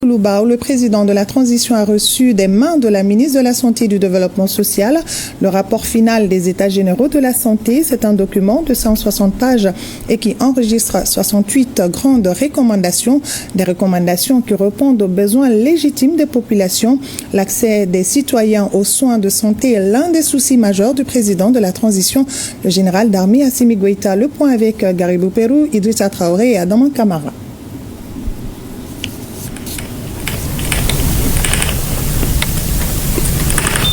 Louba, où le président de la transition a reçu des mains de la ministre de la Santé et du Développement social le rapport final des États généraux de la santé. C'est un document de 160 pages et qui enregistre 68 grandes recommandations, des recommandations qui répondent aux besoins légitimes des populations. L'accès des citoyens aux soins de santé est l'un des soucis majeurs du président de la transition, le général d'armée Assimi Goïta. Le point avec Garibou Pérou, Idrissa Traoré et Adaman Kamara.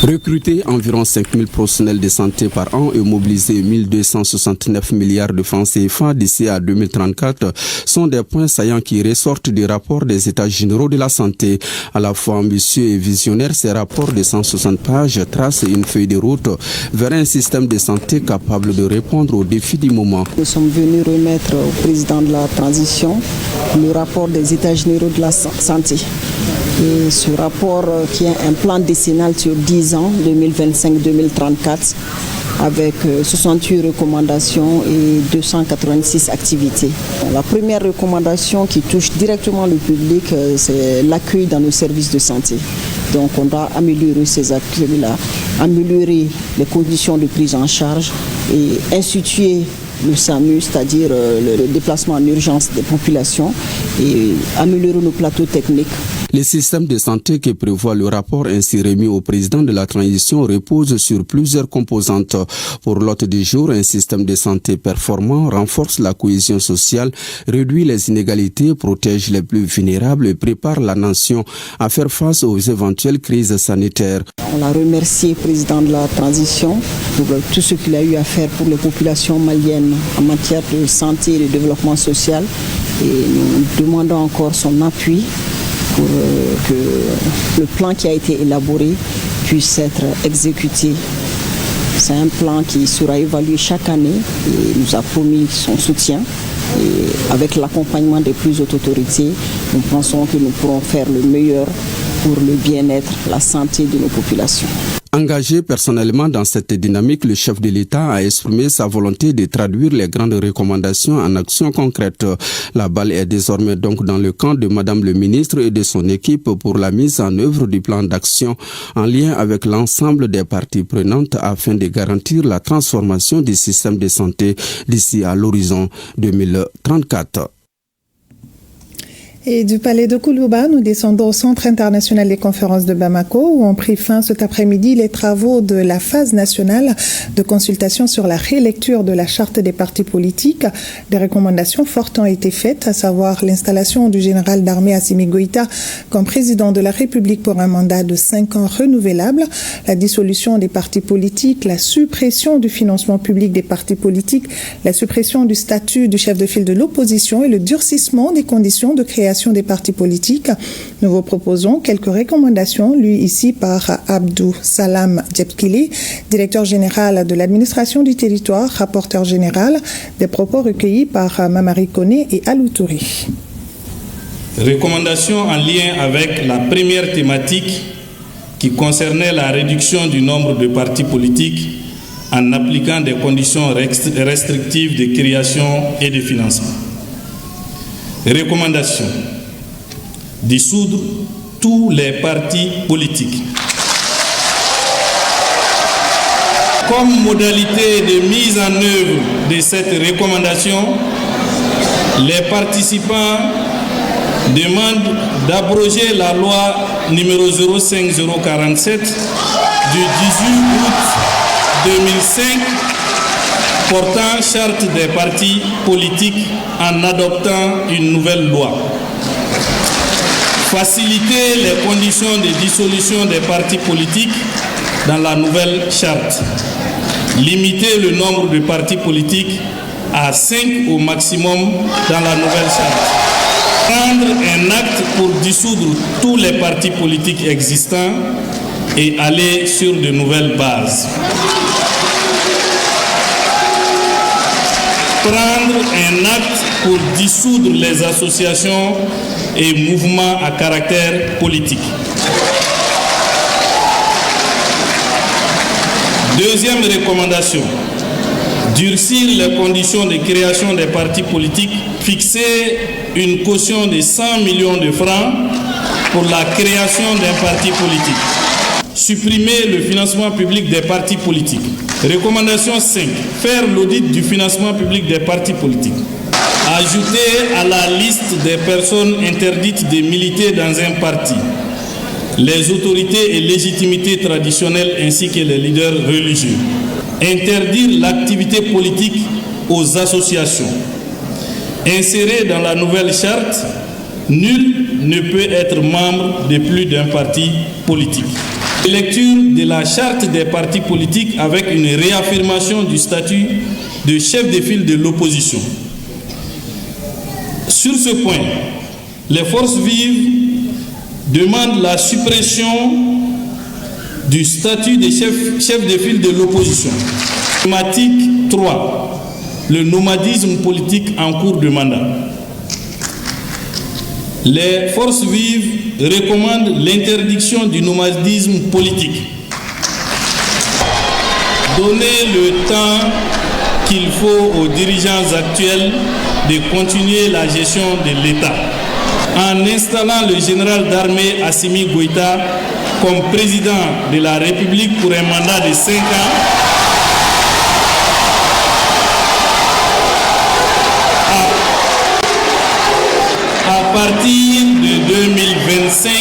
Recruter environ 5000 professionnels de santé par an et mobiliser 1269 milliards de francs CFA d'ici à 2034 sont des points saillants qui ressortent du rapport des États généraux de la santé. À la fois ambitieux et visionnaire, ces rapports de 160 pages tracent une feuille de route vers un système de santé capable de répondre aux défis du moment. Nous sommes venus remettre au président de la transition le rapport des États généraux de la santé. Et ce rapport qui est un plan décennal sur 10 ans, 2025-2034, avec 68 recommandations et 286 activités. La première recommandation qui touche directement le public, c'est l'accueil dans nos services de santé. Donc on doit améliorer ces accueils-là, améliorer les conditions de prise en charge et instituer le SAMU, c'est-à-dire le déplacement en urgence des populations, et améliorer nos plateaux techniques. Les systèmes de santé que prévoit le rapport ainsi remis au président de la transition repose sur plusieurs composantes. Pour l'hôte du jour, un système de santé performant renforce la cohésion sociale, réduit les inégalités, protège les plus vulnérables et prépare la nation à faire face aux éventuelles crises sanitaires. On a remercié le président de la transition pour tout ce qu'il a eu à faire pour les populations maliennes en matière de santé et de développement social. Et nous demandons encore son appui pour que le plan qui a été élaboré puisse être exécuté. C'est un plan qui sera évalué chaque année et nous a promis son soutien. Et avec l'accompagnement des plus hautes autorités, nous pensons que nous pourrons faire le meilleur pour le bien-être, la santé de nos populations. Engagé personnellement dans cette dynamique, le chef de l'État a exprimé sa volonté de traduire les grandes recommandations en actions concrètes. La balle est désormais donc dans le camp de Madame le ministre et de son équipe pour la mise en œuvre du plan d'action en lien avec l'ensemble des parties prenantes afin de garantir la transformation du système de santé d'ici à l'horizon 2034. Et du palais de Koulouba, nous descendons au Centre international des conférences de Bamako où ont pris fin cet après-midi les travaux de la phase nationale de consultation sur la rélecture de la charte des partis politiques. Des recommandations fortes ont été faites, à savoir l'installation du général d'armée Assimi Goïta comme président de la République pour un mandat de 5 ans renouvelable, la dissolution des partis politiques, la suppression du financement public des partis politiques, la suppression du statut du chef de file de l'opposition et le durcissement des conditions de création des partis politiques. Nous vous proposons quelques recommandations lues ici par Abdou Salam Djebkili, directeur général de l'administration du territoire, rapporteur général, des propos recueillis par Mamari Koné et Aloutouri. Recommandations en lien avec la première thématique qui concernait la réduction du nombre de partis politiques en appliquant des conditions restrictives de création et de financement. Recommandation: dissoudre tous les partis politiques. Comme modalité de mise en œuvre de cette recommandation, les participants demandent d'abroger la loi numéro 05047 du 18 août 2005 portant charte des partis politiques en adoptant une nouvelle loi. Faciliter les conditions de dissolution des partis politiques dans la nouvelle charte. Limiter le nombre de partis politiques à 5 au maximum dans la nouvelle charte. Prendre un acte pour dissoudre tous les partis politiques existants et aller sur de nouvelles bases. Prendre un acte pour dissoudre les associations et mouvements à caractère politique. Deuxième recommandation, durcir les conditions de création des partis politiques, fixer une caution de 100 millions de francs pour la création d'un parti politique. Supprimer le financement public des partis politiques. Recommandation 5. Faire l'audit du financement public des partis politiques. Ajouter à la liste des personnes interdites de militer dans un parti les autorités et légitimités traditionnelles ainsi que les leaders religieux. Interdire l'activité politique aux associations. Insérer dans la nouvelle charte, nul ne peut être membre de plus d'un parti politique. Lecture de la charte des partis politiques avec une réaffirmation du statut de chef de file de l'opposition. Sur ce point, les forces vives demandent la suppression du statut de chef de file de l'opposition. Thématique 3. Le nomadisme politique en cours de mandat. Les forces vives recommandent l'interdiction du nomadisme politique. Donner le temps qu'il faut aux dirigeants actuels de continuer la gestion de l'État. En installant le général d'armée Assimi Goïta comme président de la République pour un mandat de 5 ans, à partir de 2025,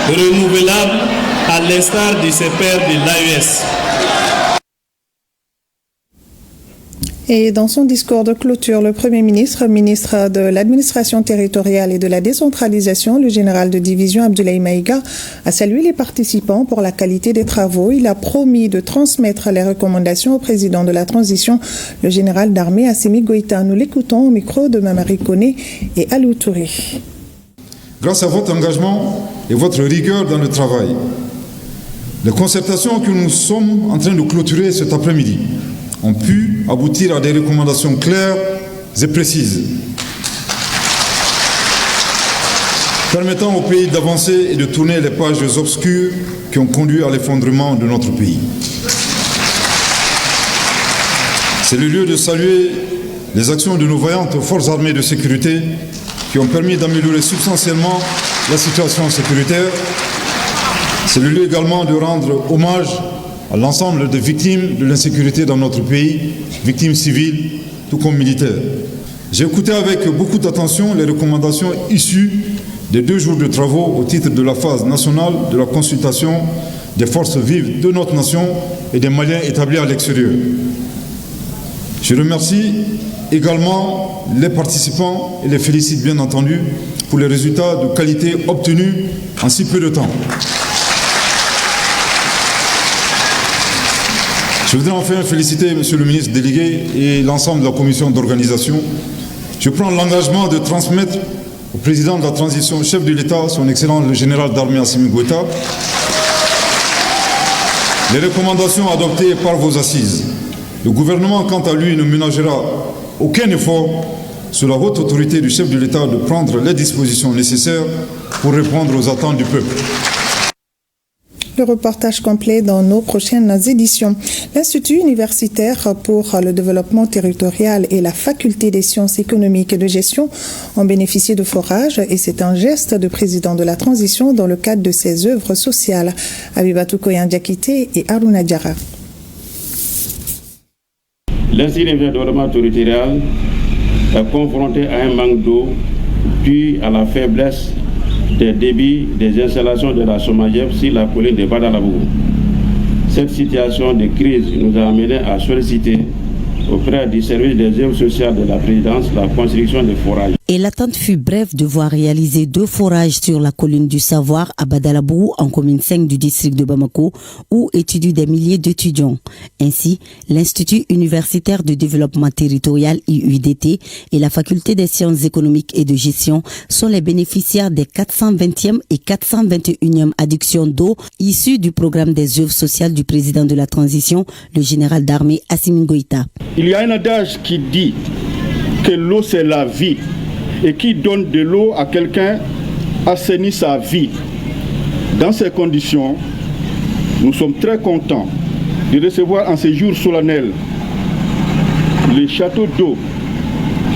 renouvelable à l'instar de ses pairs de l'AES. Et dans son discours de clôture, le Premier ministre, ministre de l'Administration territoriale et de la décentralisation, le général de division Abdoulaye Maïga, a salué les participants pour la qualité des travaux. Il a promis de transmettre les recommandations au président de la transition, le général d'armée Assimi Goïta. Nous l'écoutons au micro de Mamari Koné et Alou Touré. Grâce à votre engagement et votre rigueur dans le travail, les concertations que nous sommes en train de clôturer cet après-midi ont pu aboutir à des recommandations claires et précises, permettant au pays d'avancer et de tourner les pages obscures qui ont conduit à l'effondrement de notre pays. C'est le lieu de saluer les actions de nos vaillantes forces armées de sécurité qui ont permis d'améliorer substantiellement la situation sécuritaire. C'est le lieu également de rendre hommage à l'ensemble des victimes de l'insécurité dans notre pays, victimes civiles, tout comme militaires. J'ai écouté avec beaucoup d'attention les recommandations issues des 2 jours de travaux au titre de la phase nationale de la consultation des forces vives de notre nation et des Maliens établis à l'extérieur. Je remercie également les participants et les félicite bien entendu pour les résultats de qualité obtenus en si peu de temps. Je voudrais enfin féliciter Monsieur le ministre délégué et l'ensemble de la commission d'organisation. Je prends l'engagement de transmettre au président de la transition, chef de l'État, son excellence le général d'armée Assimi Goïta, les recommandations adoptées par vos assises. Le gouvernement, quant à lui, ne ménagera aucun effort sur la haute autorité du chef de l'État de prendre les dispositions nécessaires pour répondre aux attentes du peuple. Le reportage complet dans nos prochaines éditions. L'Institut universitaire pour le développement territorial et la faculté des sciences économiques et de gestion ont bénéficié de forages et c'est un geste de président de la transition dans le cadre de ses œuvres sociales. Abibatou Koyan Diakité et Aruna Diara. L'Institut de développement territorial est confronté à un manque d'eau dû à la faiblesse des débits des installations de la SOMAGEP sur la colline de Badalabou. Cette situation de crise nous a amené à solliciter auprès du service des œuvres sociales de la présidence la construction de forages. Et l'attente fut brève de voir réaliser 2 forages sur la colline du Savoir à Badalabou, en commune 5 du district de Bamako, où étudient des milliers d'étudiants. Ainsi, l'Institut universitaire de développement territorial IUDT et la faculté des sciences économiques et de gestion sont les bénéficiaires des 420e et 421e adductions d'eau issues du programme des œuvres sociales du président de la transition, le général d'armée Assimi Goïta. Il y a un adage qui dit que l'eau c'est la vie. Et qui donne de l'eau à quelqu'un assainit sa vie. Dans ces conditions, nous sommes très contents de recevoir en ces jours solennels le château d'eau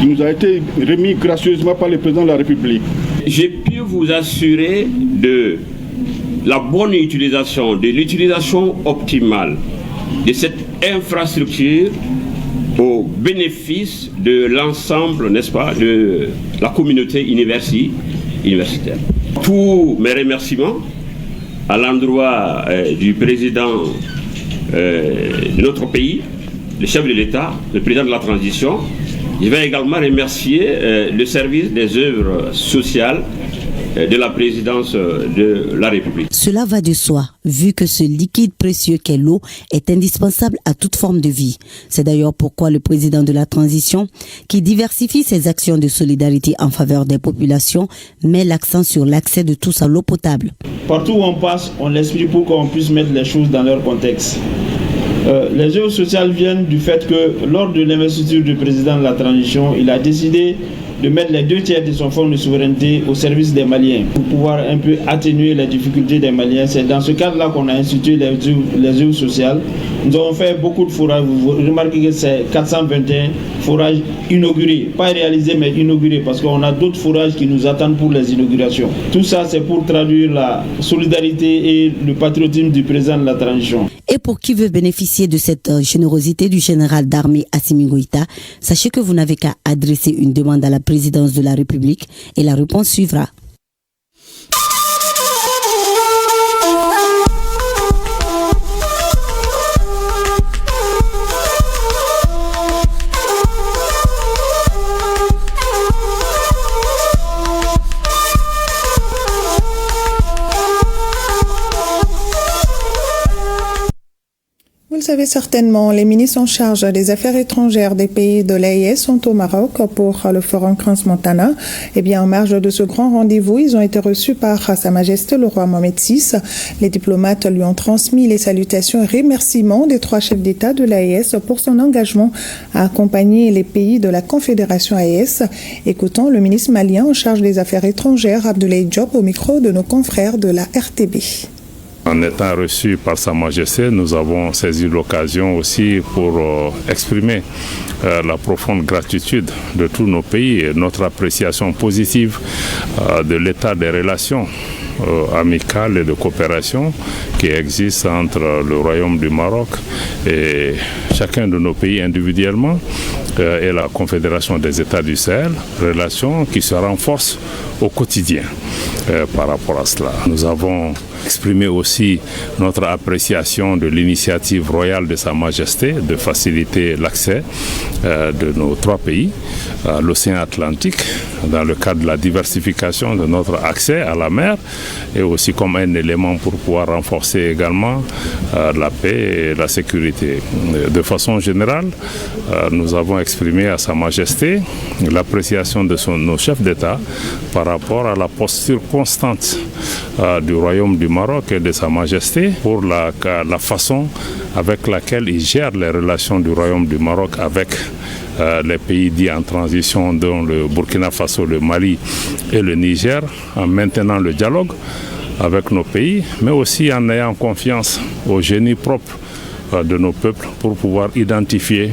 qui nous a été remis gracieusement par le président de la République. J'ai pu vous assurer de la bonne utilisation, de l'utilisation optimale de cette infrastructure au bénéfice de l'ensemble, n'est-ce pas, de la communauté universitaire. Tous mes remerciements à l'endroit du président de notre pays, le chef de l'État, le président de la transition. Je vais également remercier le service des œuvres sociales de la présidence de la République. Cela va de soi, vu que ce liquide précieux qu'est l'eau est indispensable à toute forme de vie. C'est d'ailleurs pourquoi le président de la transition, qui diversifie ses actions de solidarité en faveur des populations, met l'accent sur l'accès de tous à l'eau potable. Partout où on passe, on l'explique pour qu'on puisse mettre les choses dans leur contexte. Les œuvres sociales viennent du fait que lors de l'investiture du président de la transition, il a décidé de mettre les 2/3 de son fonds de souveraineté au service des Maliens pour pouvoir un peu atténuer les difficultés des Maliens. C'est dans ce cadre-là qu'on a institué les œuvres sociales. Nous avons fait beaucoup de forages. Vous remarquez que c'est 421 forages inaugurés, pas réalisés mais inaugurés, parce qu'on a d'autres forages qui nous attendent pour les inaugurations. Tout ça, c'est pour traduire la solidarité et le patriotisme du président de la transition. Et pour qui veut bénéficier de cette générosité du général d'armée Assimi Goïta, sachez que vous n'avez qu'à adresser une demande à la présidence de la République et la réponse suivra. Vous le savez certainement, les ministres en charge des affaires étrangères des pays de l'AES sont au Maroc pour le forum Crans-Montana. Eh bien, en marge de ce grand rendez-vous, ils ont été reçus par Sa Majesté le roi Mohamed VI. Les diplomates lui ont transmis les salutations et remerciements des 3 chefs d'État de l'AES pour son engagement à accompagner les pays de la Confédération AES. Écoutons le ministre malien en charge des affaires étrangères, Abdoulaye Diop, au micro de nos confrères de la RTB. En étant reçus par Sa Majesté, nous avons saisi l'occasion aussi pour exprimer la profonde gratitude de tous nos pays et notre appréciation positive de l'état des relations amicales et de coopération qui existent entre le Royaume du Maroc et chacun de nos pays individuellement et la Confédération des États du Sahel, relations qui se renforcent au quotidien par rapport à cela. Nous avons exprimé aussi notre appréciation de l'initiative royale de Sa Majesté de faciliter l'accès de nos 3 pays à l'océan Atlantique dans le cadre de la diversification de notre accès à la mer et aussi comme un élément pour pouvoir renforcer également la paix et la sécurité. De façon générale, nous avons exprimé à Sa Majesté l'appréciation de nos chefs d'État par rapport à la posture constante du Royaume du Maroc et de Sa Majesté pour la façon avec laquelle il gère les relations du Royaume du Maroc avec les pays dits en transition, dont le Burkina Faso, le Mali et le Niger, en maintenant le dialogue avec nos pays, mais aussi en ayant confiance au génie propre de nos peuples pour pouvoir identifier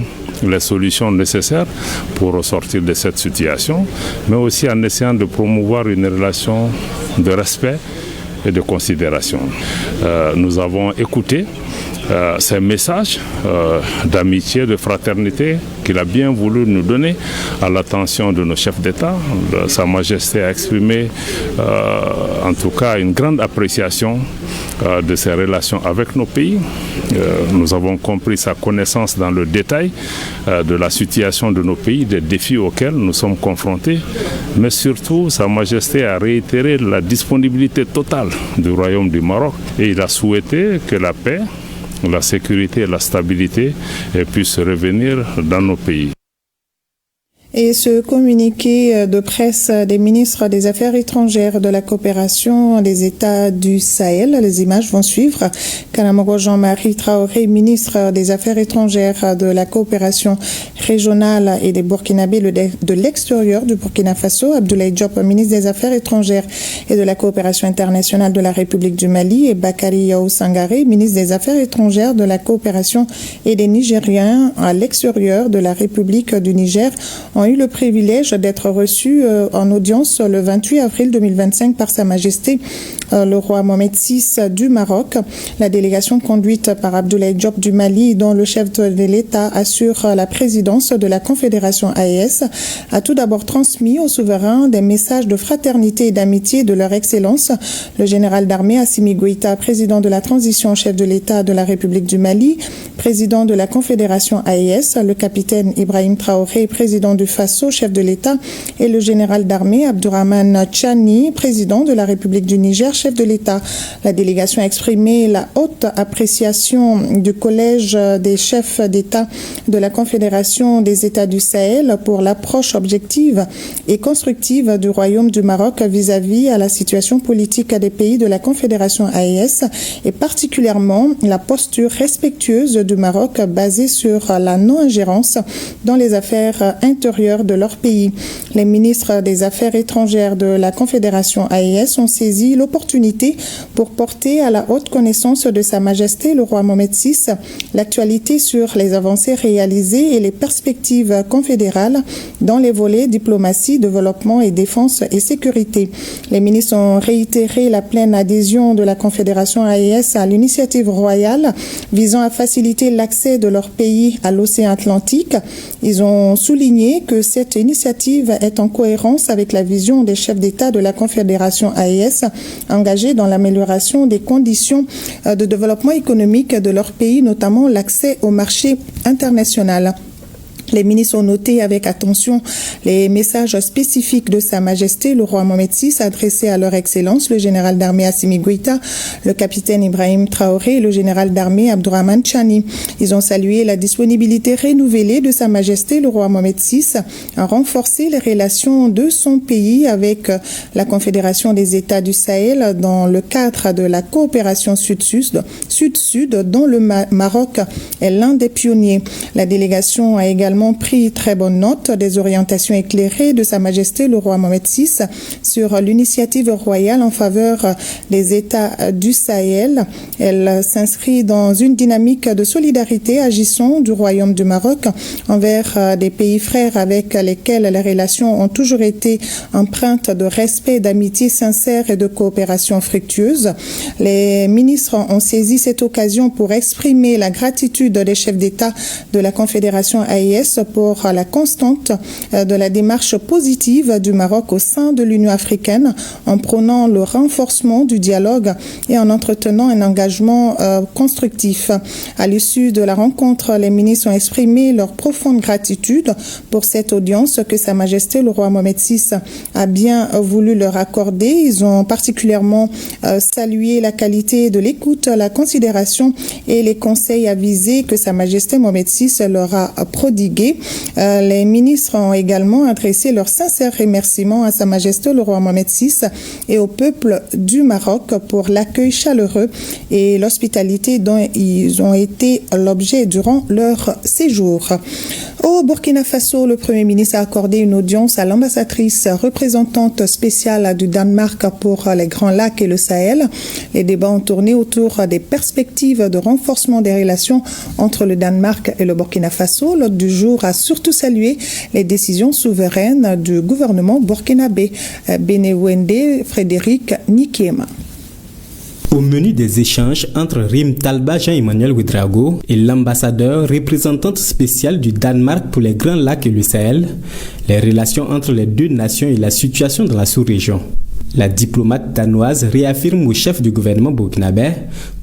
les solutions nécessaires pour sortir de cette situation, mais aussi en essayant de promouvoir une relation de respect et de considération. Nous avons écouté ces messages d'amitié, de fraternité qu'il a bien voulu nous donner à l'attention de nos chefs d'État. Sa Majesté a exprimé en tout cas une grande appréciation de ses relations avec nos pays. Nous avons compris sa connaissance dans le détail de la situation de nos pays, des défis auxquels nous sommes confrontés, mais surtout Sa Majesté a réitéré la disponibilité totale du Royaume du Maroc et il a souhaité que la paix, la sécurité et la stabilité puissent revenir dans nos pays. Et ce communiqué de presse des ministres des Affaires étrangères de la coopération des États du Sahel, les images vont suivre. Kanamoko Jean-Marie Traoré, ministre des Affaires étrangères de la coopération régionale et des Burkinabés de l'extérieur du Burkina Faso, Abdoulaye Diop, ministre des Affaires étrangères et de la coopération internationale de la République du Mali, et Bakary Yao Sangaré, ministre des Affaires étrangères de la coopération et des Nigériens à l'extérieur de la République du Niger, ont ont eu le privilège d'être reçus en audience le 28 avril 2025 par Sa Majesté le roi Mohamed VI du Maroc. La délégation conduite par Abdoulaye Diop du Mali, dont le chef de l'État assure la présidence de la Confédération AES, a tout d'abord transmis aux souverains des messages de fraternité et d'amitié de leur Excellence, le général d'armée Assimi Goïta, président de la transition, chef de l'État de la République du Mali, président de la Confédération AES, le capitaine Ibrahim Traoré, président du Faso, chef de l'État, et le général d'armée Abdourahmane Tchani, président de la République du Niger, chef de l'État. La délégation a exprimé la haute appréciation du Collège des chefs d'État de la Confédération des États du Sahel pour l'approche objective et constructive du Royaume du Maroc vis-à-vis à la situation politique des pays de la Confédération AES et particulièrement la posture respectueuse du Maroc basée sur la non-ingérence dans les affaires intérieures de leur pays. Les ministres des Affaires étrangères de la Confédération AES ont saisi l'opportunité pour porter à la haute connaissance de Sa Majesté le roi Mohamed VI l'actualité sur les avancées réalisées et les perspectives confédérales dans les volets diplomatie, développement et défense et sécurité. Les ministres ont réitéré la pleine adhésion de la Confédération AES à l'initiative royale visant à faciliter l'accès de leur pays à l'océan Atlantique. Ils ont souligné que cette initiative est en cohérence avec la vision des chefs d'État de la Confédération AES engagés dans l'amélioration des conditions de développement économique de leur pays, notamment l'accès au marché international. Les ministres ont noté avec attention les messages spécifiques de Sa Majesté le roi Mohamed VI adressés à leur Excellence, le général d'armée Assimi Goïta, le capitaine Ibrahim Traoré et le général d'armée Abdourahmane Tchani. Ils ont salué la disponibilité renouvelée de Sa Majesté le roi Mohamed VI à renforcer les relations de son pays avec la Confédération des États du Sahel dans le cadre de la coopération Sud-Sud dont le Maroc est l'un des pionniers. La délégation a également pris très bonne note des orientations éclairées de Sa Majesté le roi Mohamed VI sur l'initiative royale en faveur des États du Sahel. Elle s'inscrit dans une dynamique de solidarité agissant du Royaume du Maroc envers des pays frères avec lesquels les relations ont toujours été empreintes de respect, d'amitié sincère et de coopération fructueuse. Les ministres ont saisi cette occasion pour exprimer la gratitude des chefs d'État de la Confédération AES pour la constante de la démarche positive du Maroc au sein de l'Union africaine en prônant le renforcement du dialogue et en entretenant un engagement constructif. À l'issue de la rencontre, les ministres ont exprimé leur profonde gratitude pour cette audience que Sa Majesté le roi Mohamed VI a bien voulu leur accorder. Ils ont particulièrement salué la qualité de l'écoute, la considération et les conseils avisés que Sa Majesté Mohamed VI leur a prodigués. Les ministres ont également adressé leurs sincères remerciements à Sa Majesté le roi Mohamed VI et au peuple du Maroc pour l'accueil chaleureux et l'hospitalité dont ils ont été l'objet durant leur séjour. Au Burkina Faso, le Premier ministre a accordé une audience à l'ambassadrice représentante spéciale du Danemark pour les Grands Lacs et le Sahel. Les débats ont tourné autour des perspectives de renforcement des relations entre le Danemark et le Burkina Faso. L'hôte du jour a surtout salué les décisions souveraines du gouvernement burkinabé. Benewende Frédéric Nikema. Au menu des échanges entre Rim Talba Jean-Emmanuel Ouedraogo et l'ambassadeur représentante spéciale du Danemark pour les Grands Lacs et le Sahel, les relations entre les deux nations et la situation dans la sous-région. La diplomate danoise réaffirme au chef du gouvernement burkinabé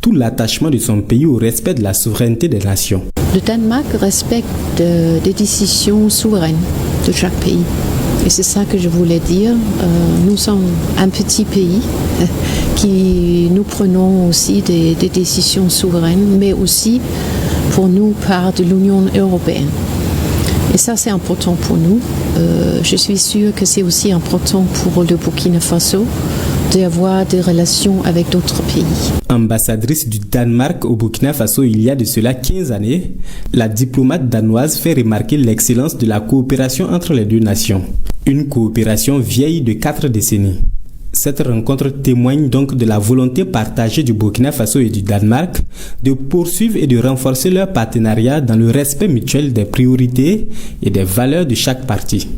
tout l'attachement de son pays au respect de la souveraineté des nations. Le Danemark respecte des décisions souveraines de chaque pays. Et c'est ça que je voulais dire. Nous sommes un petit pays qui nous prenons aussi des décisions souveraines, mais aussi pour nous part de l'Union européenne. Et ça, c'est important pour nous. Je suis sûre que c'est aussi important pour le Burkina Faso d'avoir des relations avec d'autres pays. Ambassadrice du Danemark au Burkina Faso il y a de cela 15 années, la diplomate danoise fait remarquer l'excellence de la coopération entre les deux nations. Une coopération vieille de 4 décennies. Cette rencontre témoigne donc de la volonté partagée du Burkina Faso et du Danemark de poursuivre et de renforcer leur partenariat dans le respect mutuel des priorités et des valeurs de chaque partie.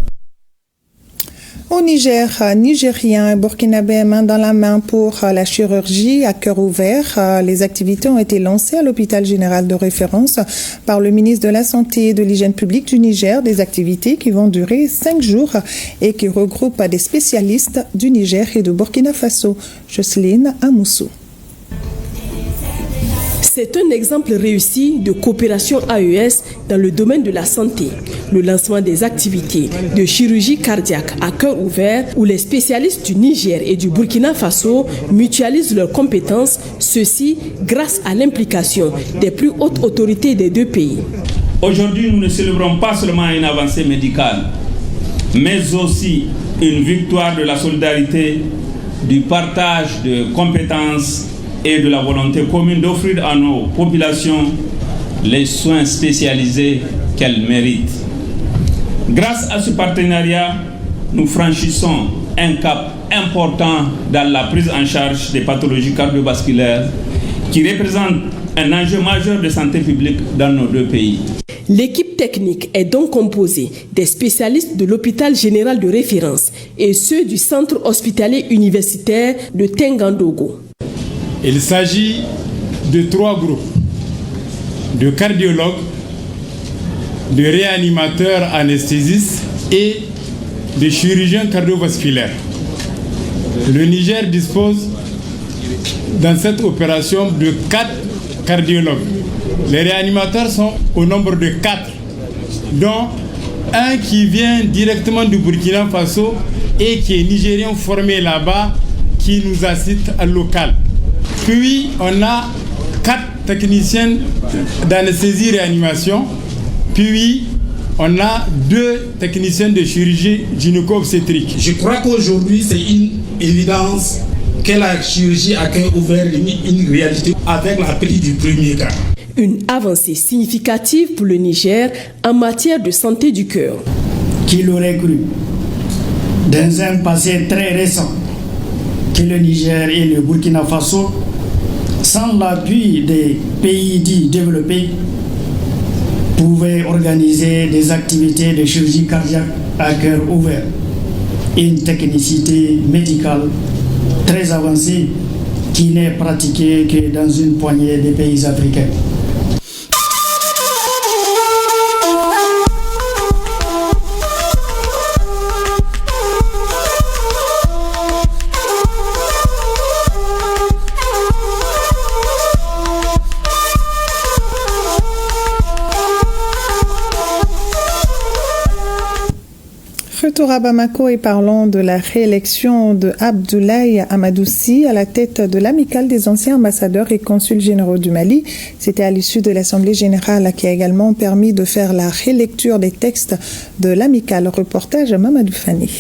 Au Niger, Nigériens et Burkinabés main dans la main pour la chirurgie à cœur ouvert. Les activités ont été lancées à l'hôpital général de référence par le ministre de la Santé et de l'Hygiène publique du Niger. Des activités qui vont durer 5 jours et qui regroupent des spécialistes du Niger et du Burkina Faso. Jocelyne Amoussou. C'est un exemple réussi de coopération AES dans le domaine de la santé. Le lancement des activités de chirurgie cardiaque à cœur ouvert où les spécialistes du Niger et du Burkina Faso mutualisent leurs compétences, ceci grâce à l'implication des plus hautes autorités des deux pays. Aujourd'hui, nous ne célébrons pas seulement une avancée médicale, mais aussi une victoire de la solidarité, du partage de compétences et de la volonté commune d'offrir à nos populations les soins spécialisés qu'elles méritent. Grâce à ce partenariat, nous franchissons un cap important dans la prise en charge des pathologies cardiovasculaires qui représentent un enjeu majeur de santé publique dans nos deux pays. L'équipe technique est donc composée des spécialistes de l'hôpital général de référence et ceux du centre hospitalier universitaire de Tengandogo. Il s'agit de 3 groupes, de cardiologues, de réanimateurs anesthésistes et de chirurgiens cardiovasculaires. Le Niger dispose dans cette opération de 4 cardiologues. Les réanimateurs sont au nombre de 4, dont un qui vient directement du Burkina Faso et qui est nigérien formé là-bas, qui nous assiste à local. Puis, on a 4 techniciens d'anesthésie-réanimation. Puis, on a 2 techniciens de chirurgie gynéco-obstétrique. Je crois qu'aujourd'hui, c'est une évidence que la chirurgie à cœur ouvert est une réalité avec l'appel du premier cas. Une avancée significative pour le Niger en matière de santé du cœur. Qui l'aurait cru, dans un passé très récent, que le Niger et le Burkina Faso, sans l'appui des pays dits développés, pouvaient organiser des activités de chirurgie cardiaque à cœur ouvert. Une technicité médicale très avancée qui n'est pratiquée que dans une poignée de pays africains. Retour à Bamako et parlons de la réélection de Abdoulaye Amadoussi à la tête de l'amicale des anciens ambassadeurs et consuls généraux du Mali. C'était à l'issue de l'Assemblée générale qui a également permis de faire la rélecture des textes de l'amicale. Reportage Mamadou Fani.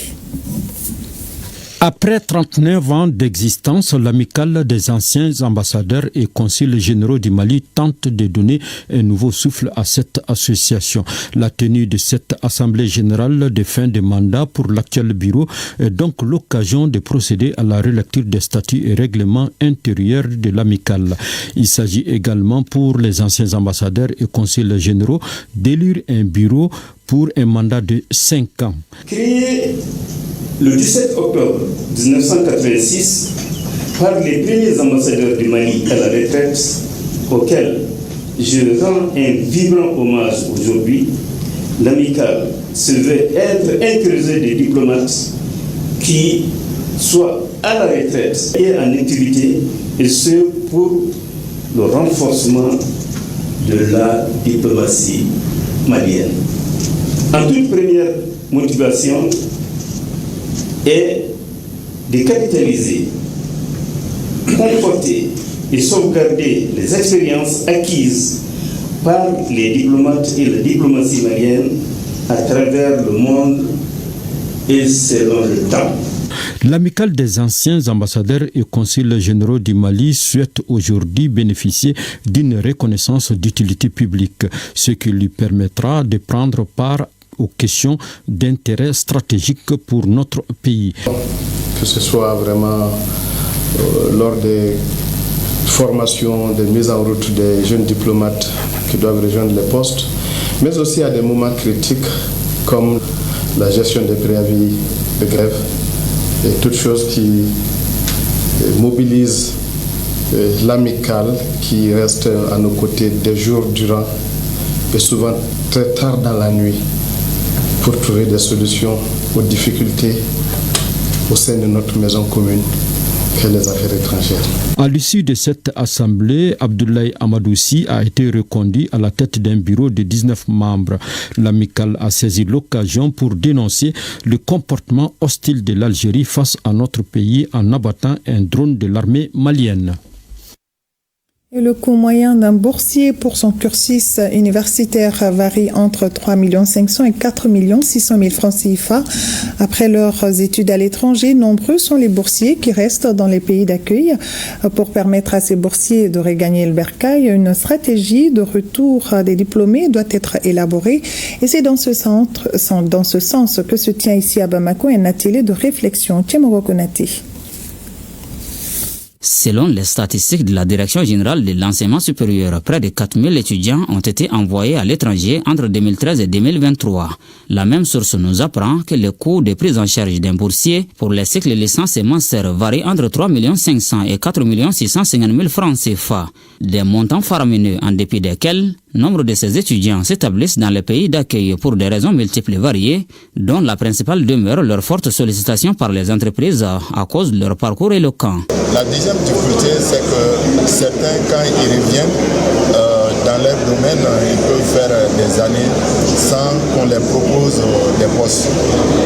Après 39 ans d'existence, l'amicale des anciens ambassadeurs et consuls généraux du Mali tente de donner un nouveau souffle à cette association. La tenue de cette assemblée générale de fin de mandat pour l'actuel bureau est donc l'occasion de procéder à la relecture des statuts et règlements intérieurs de l'amicale. Il s'agit également pour les anciens ambassadeurs et consuls généraux d'élire un bureau pour un mandat de 5 ans. Créé le 17 octobre 1986 par les premiers ambassadeurs du Mali à la retraite, auxquels je rends un vibrant hommage aujourd'hui, l'amicale se veut être un creuset de diplomates qui soient à la retraite et en activité, et ce pour le renforcement de la diplomatie malienne. En toute première motivation est de capitaliser, conforter et sauvegarder les expériences acquises par les diplomates et la diplomatie malienne à travers le monde et selon le temps. L'amicale des anciens ambassadeurs et consuls généraux du Mali souhaite aujourd'hui bénéficier d'une reconnaissance d'utilité publique, ce qui lui permettra de prendre part aux questions d'intérêt stratégique pour notre pays. que ce soit vraiment lors des formations, des mises en route des jeunes diplomates qui doivent rejoindre les postes, mais aussi à des moments critiques comme la gestion des préavis de grève et toutes choses qui mobilisent l'amicale qui reste à nos côtés des jours durant et souvent très tard dans la nuit pour trouver des solutions aux difficultés au sein de notre maison commune qu'est les affaires étrangères. À l'issue de cette assemblée, Abdoulaye Amadoussi a été reconduit à la tête d'un bureau de 19 membres. L'amicale a saisi l'occasion pour dénoncer le comportement hostile de l'Algérie face à notre pays en abattant un drone de l'armée malienne. Et le coût moyen d'un boursier pour son cursus universitaire varie entre 3 500 000 et 4 600 000 francs CFA. Après leurs études à l'étranger, nombreux sont les boursiers qui restent dans les pays d'accueil. Pour permettre à ces boursiers de regagner le bercail, une stratégie de retour des diplômés doit être élaborée. Et c'est dans ce sens que se tient ici à Bamako un atelier de réflexion. Tiemoro Konaté. Selon les statistiques de la Direction générale de l'enseignement supérieur, près de 4 000 étudiants ont été envoyés à l'étranger entre 2013 et 2023. La même source nous apprend que le coût de prise en charge d'un boursier pour les cycles licence et master varie entre 3 500 000 et 4 650 000 francs CFA. Des montants faramineux en dépit desquels nombre de ces étudiants s'établissent dans les pays d'accueil pour des raisons multiples et variées, dont la principale demeure leur forte sollicitation par les entreprises à cause de leur parcours éloquent. La deuxième difficulté, c'est que certains, quand ils reviennent dans leur domaine, ils peuvent faire des années sans qu'on leur propose des postes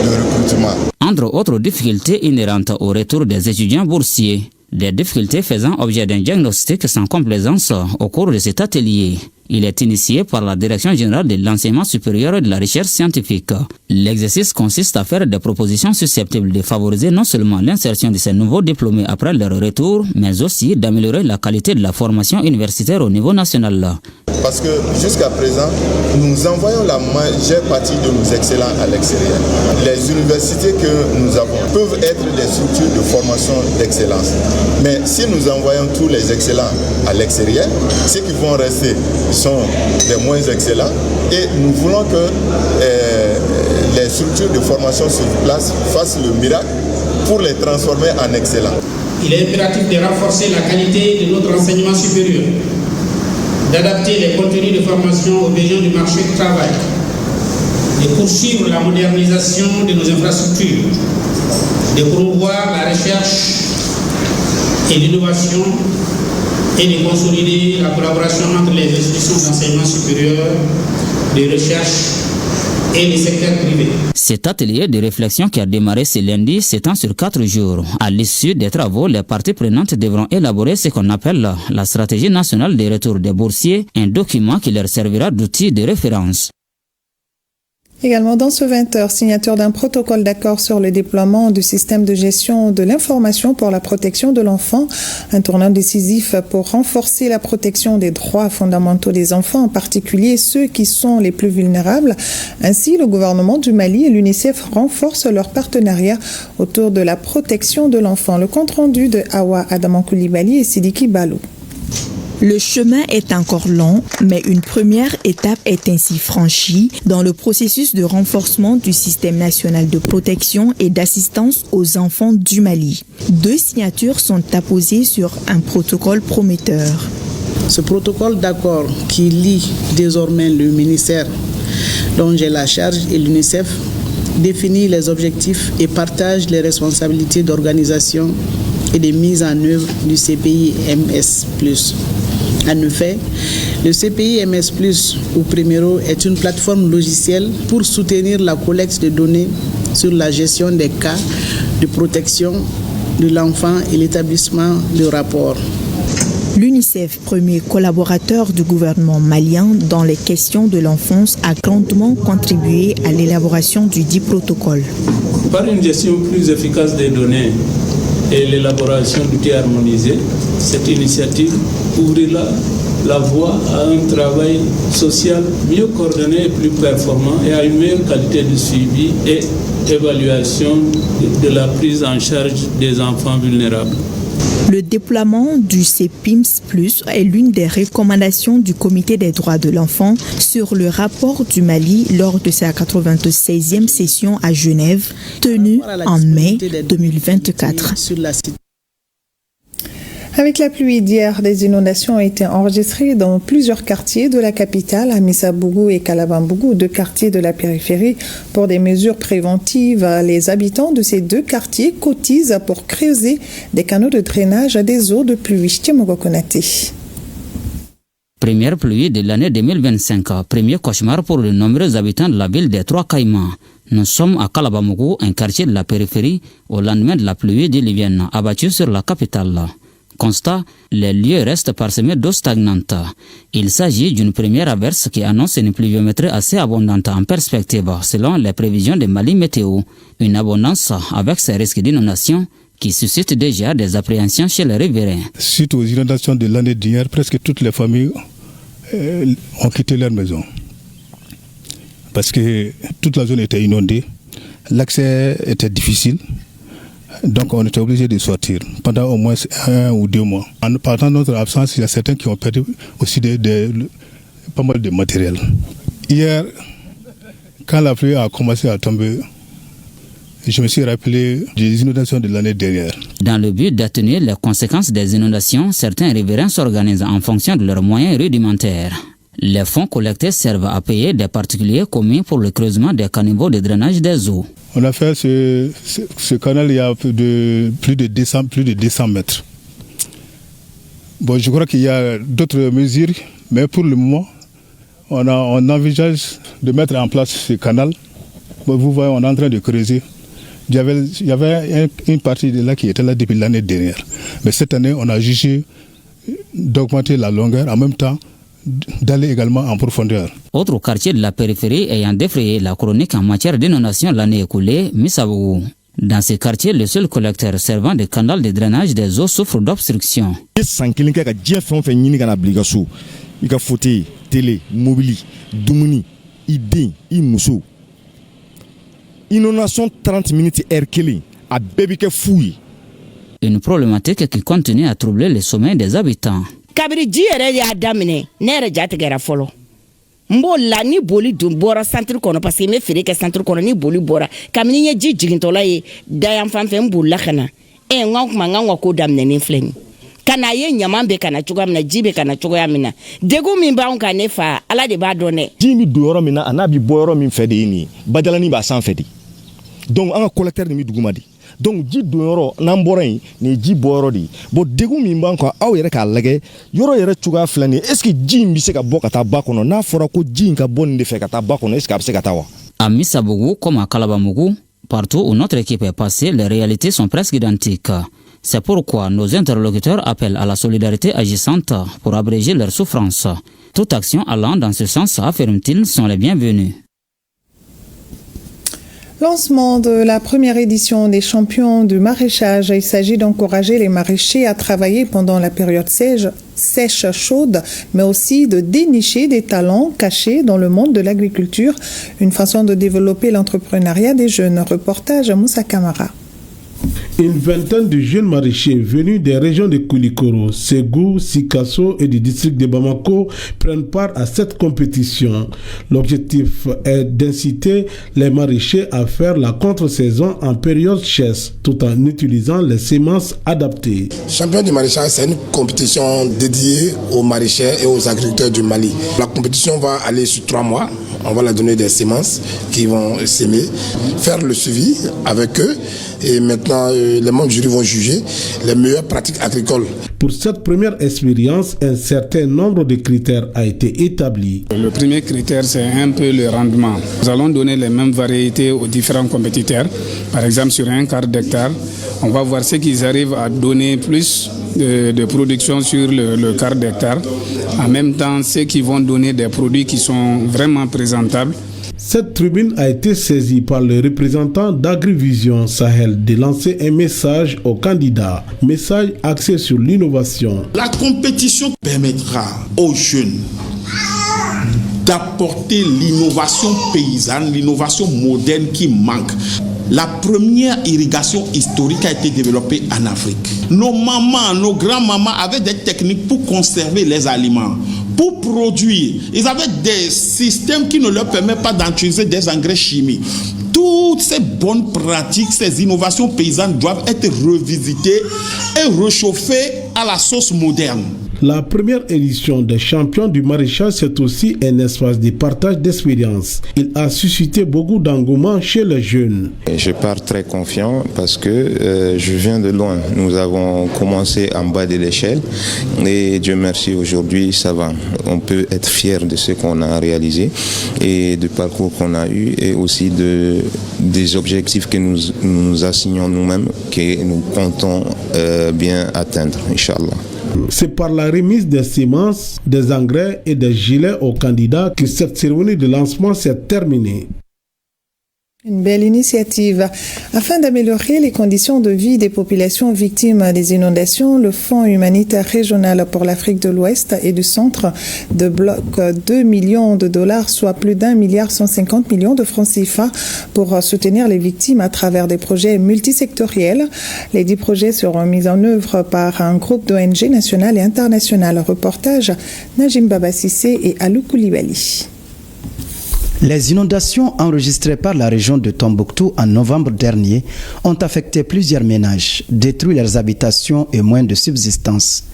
de recrutement. Entre autres difficultés inhérentes au retour des étudiants boursiers, des difficultés faisant objet d'un diagnostic sans complaisance au cours de cet atelier. Il est initié par la Direction générale de l'enseignement supérieur et de la recherche scientifique. L'exercice consiste à faire des propositions susceptibles de favoriser non seulement l'insertion de ces nouveaux diplômés après leur retour, mais aussi d'améliorer la qualité de la formation universitaire au niveau national. Parce que jusqu'à présent, nous envoyons la majeure partie de nos excellents à l'extérieur. Les universités que nous avons peuvent être des structures de formation d'excellence. Mais si nous envoyons tous les excellents à l'extérieur, ceux qui vont rester sont les moins excellents et nous voulons que les structures de formation sur place fassent le miracle pour les transformer en excellents. Il est impératif de renforcer la qualité de notre enseignement supérieur, d'adapter les contenus de formation aux besoins du marché du travail, de poursuivre la modernisation de nos infrastructures, de promouvoir la recherche et l'innovation et de consolider la collaboration entre les institutions d'enseignement supérieur, de recherche et les secteurs privés. Cet atelier de réflexion qui a démarré ce lundi s'étend sur 4 jours. À l'issue des travaux, les parties prenantes devront élaborer ce qu'on appelle la stratégie nationale de retour des boursiers, un document qui leur servira d'outil de référence. Également dans ce 20h, signature d'un protocole d'accord sur le déploiement du système de gestion de l'information pour la protection de l'enfant, un tournant décisif pour renforcer la protection des droits fondamentaux des enfants, en particulier ceux qui sont les plus vulnérables. Ainsi, le gouvernement du Mali et l'UNICEF renforcent leur partenariat autour de la protection de l'enfant. Le compte-rendu de Awa Adaman Koulibaly et Sidiki Balou. Le chemin est encore long, mais une première étape est ainsi franchie dans le processus de renforcement du système national de protection et d'assistance aux enfants du Mali. 2 signatures sont apposées sur un protocole prometteur. Ce protocole d'accord qui lie désormais le ministère dont j'ai la charge et l'UNICEF définit les objectifs et partage les responsabilités d'organisation et de mise en œuvre du CPI-MS+. En effet, le CPI-MS+, ou Primero, est une plateforme logicielle pour soutenir la collecte de données sur la gestion des cas de protection de l'enfant et l'établissement de rapports. L'UNICEF, premier collaborateur du gouvernement malien dans les questions de l'enfance, a grandement contribué à l'élaboration du dit protocole. Par une gestion plus efficace des données et l'élaboration d'outils harmonisés, cette initiative ouvrira la voie à un travail social mieux coordonné et plus performant et à une meilleure qualité de suivi et évaluation de la prise en charge des enfants vulnérables. Le déploiement du CEPIMS Plus est l'une des recommandations du Comité des droits de l'enfant sur le rapport du Mali lors de sa 96e session à Genève, tenue en mai 2024. Avec la pluie d'hier, des inondations ont été enregistrées dans plusieurs quartiers de la capitale, à Missabougou et Kalabambougou, deux quartiers de la périphérie. Pour des mesures préventives, les habitants de ces deux quartiers cotisent pour creuser des canaux de drainage des eaux de pluie. Première pluie de l'année 2025, premier cauchemar pour de nombreux habitants de la ville des Trois Caïmans. Nous sommes à Kalabambougou, un quartier de la périphérie, au lendemain de la pluie diluvienne abattue sur la capitale. Constat, les lieux restent parsemés d'eau stagnante. Il s'agit d'une première averse qui annonce une pluviométrie assez abondante en perspective, selon les prévisions de Mali Météo. Une abondance avec ses risques d'inondation qui suscite déjà des appréhensions chez les riverains. Suite aux inondations de l'année dernière, presque toutes les familles ont quitté leur maison. Parce que toute la zone était inondée, l'accès était difficile. Donc on était obligé de sortir pendant au moins 1 ou 2 mois. En partant de notre absence, il y a certains qui ont perdu aussi pas mal de matériel. Hier, quand la pluie a commencé à tomber, je me suis rappelé des inondations de l'année dernière. Dans le but d'atténuer les conséquences des inondations, certains riverains s'organisent en fonction de leurs moyens rudimentaires. Les fonds collectés servent à payer des particuliers commis pour le creusement des caniveaux de drainage des eaux. On a fait ce canal il y a plus de 200 mètres. Bon, je crois qu'il y a d'autres mesures, mais pour le moment, on envisage de mettre en place ce canal. Bon, vous voyez, on est en train de creuser. Il y avait une partie de là qui était là depuis l'année dernière. Mais cette année, on a jugé d'augmenter la longueur en même temps d'aller également en profondeur. Autre quartier de la périphérie ayant défrayé la chronique en matière d'inondation l'année écoulée, Missabougou. Dans ce quartier, le seul collecteur servant de canal de drainage des eaux souffre d'obstruction. Inondation 30 minutes Erkeli à Bébike Fouille. Une problématique qui continue à troubler le sommeil des habitants. Kabiri ji yɛrɛ y'a daminɛ ne yɛrɛ ja tigɛra fɔlɔ n b'o la ni boli dun bɔra centre kɔnɔ parce que n bɛ feere kɛ centre kɔnɔ ni boli bɔra kabini n ye ji jigintɔla ye dayan fan fɛ n bolila ka na n ka kuma n ka ko daminɛnen filɛ nin ka na ye ɲaman bɛ ka na cogoya min na ji bɛ ka na cogoya min na degun min b'anw kan ne fa ala de b'a dɔn dɛ. ji bɛ don yɔrɔ min na a n'a bɛ bɔ yɔrɔ min fɛ de ye nin ye badalanin b'a sanfɛ de donc an ka collecteur de bɛ duguma de. Donc ji don yɔrɔ n'an bɔra yen ni ji bɔ yɔrɔ de bon degun min b'an kan aw yɛrɛ k'a lajɛ yɔrɔ yɛrɛ cogoya filɛ nin est-ce que ji in bɛ se ka bɔ ka taa ba kɔnɔ n'a fɔra ko ji in ka bɔ nin de fɛ ka taa ba kɔnɔ est-ce que a bɛ se ka taa wa. À Missabougou comme à Kalabambougou, partout où notre équipe est passée, les réalités sont presque identiques. C'est pourquoi nos interlocuteurs appellent à la solidarité agissante pour abréger leurs souffrances. Toute action allant dans ce sens, affirment-ils, sont les bienvenues. Lancement de la première édition des champions du maraîchage. Il s'agit d'encourager les maraîchers à travailler pendant la période sèche chaude, mais aussi de dénicher des talents cachés dans le monde de l'agriculture. Une façon de développer l'entrepreneuriat des jeunes. Reportage à Moussa Kamara. Une vingtaine de jeunes maraîchers venus des régions de Koulikoro, Ségou, Sikasso et du district de Bamako prennent part à cette compétition. L'objectif est d'inciter les maraîchers à faire la contre-saison en période sèche tout en utilisant les semences adaptées. Champion du maraîchage, c'est une compétition dédiée aux maraîchers et aux agriculteurs du Mali. La compétition va aller sur 3 mois. On va leur donner des semences qu'ils vont s'aimer, faire le suivi avec eux et maintenant les membres du jury vont juger les meilleures pratiques agricoles. Pour cette première expérience, un certain nombre de critères a été établi. Le premier critère, c'est un peu le rendement. Nous allons donner les mêmes variétés aux différents compétiteurs. Par exemple, sur un quart d'hectare, on va voir ce qu'ils arrivent à donner plus de production sur le quart d'hectare. En même temps, ceux qui vont donner des produits qui sont vraiment présentables. Cette tribune a été saisie par le représentant d'Agrivision Sahel de lancer un message aux candidats, message axé sur l'innovation. La compétition permettra aux jeunes d'apporter l'innovation paysanne, l'innovation moderne qui manque. la première irrigation historique a été développée en Afrique. Nos mamans, nos grands-mamans avaient des techniques pour conserver les aliments, pour produire. Ils avaient des systèmes qui ne leur permettent pas d'utiliser des engrais chimiques. Toutes ces bonnes pratiques, ces innovations paysannes doivent être revisitées et réchauffées à la sauce moderne. La première édition des champions du maraîchage, c'est aussi un espace de partage d'expériences. Il a suscité beaucoup d'engouement chez les jeunes. Je pars très confiant parce que je viens de loin. Nous avons commencé en bas de l'échelle et Dieu merci, aujourd'hui ça va. On peut être fier de ce qu'on a réalisé et du parcours qu'on a eu et aussi des objectifs que nous assignons nous-mêmes, que nous comptons bien atteindre, Inch'Allah. C'est par la remise des semences, des engrais et des gilets aux candidats que cette cérémonie de lancement s'est terminée. Une belle initiative. Afin d'améliorer les conditions de vie des populations victimes des inondations, le Fonds humanitaire régional pour l'Afrique de l'Ouest et du Centre débloque 2 millions de dollars, soit plus d'1,150 milliard de francs CFA pour soutenir les victimes à travers des projets multisectoriels. Les 10 projets seront mis en œuvre par un groupe d'ONG nationales et internationales. Reportage Najim Babasissé et Alou Koulibaly. Les inondations enregistrées par la région de Tombouctou en novembre dernier ont affecté plusieurs ménages, détruit leurs habitations et moyens de subsistance.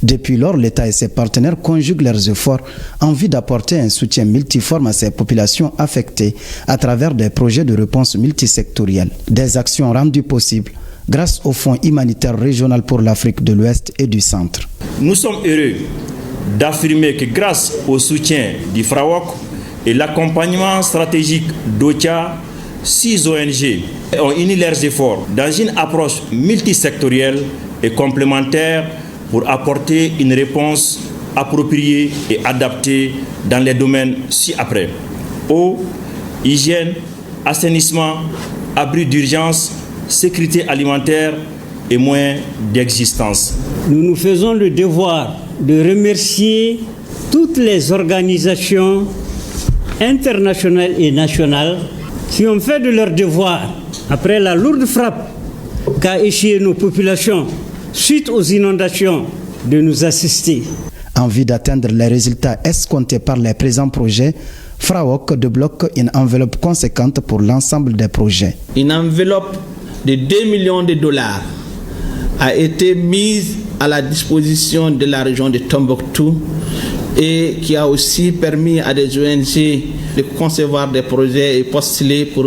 Depuis lors, l'État et ses partenaires conjuguent leurs efforts en vue d'apporter un soutien multiforme à ces populations affectées à travers des projets de réponse multisectoriels. Des actions rendues possibles grâce au Fonds humanitaire régional pour l'Afrique de l'Ouest et du Centre. Nous sommes heureux d'affirmer que grâce au soutien du FRAWOC et l'accompagnement stratégique d'OCHA, 6 ONG ont uni leurs efforts dans une approche multisectorielle et complémentaire pour apporter une réponse appropriée et adaptée dans les domaines ci-après: eau, hygiène, assainissement, abri d'urgence, sécurité alimentaire et moyens d'existence. Nous nous faisons le devoir de remercier toutes les organisations internationales et nationales qui ont fait de leur devoir, après la lourde frappe qu'a échoué nos populations suite aux inondations, de nous assister. En vue d'atteindre les résultats escomptés par les présents projets, FRAWOC débloque une enveloppe conséquente pour l'ensemble des projets. Une enveloppe de 2 millions de dollars a été mise à la disposition de la région de Tombouctou et qui a aussi permis à des ONG de concevoir des projets et postuler pour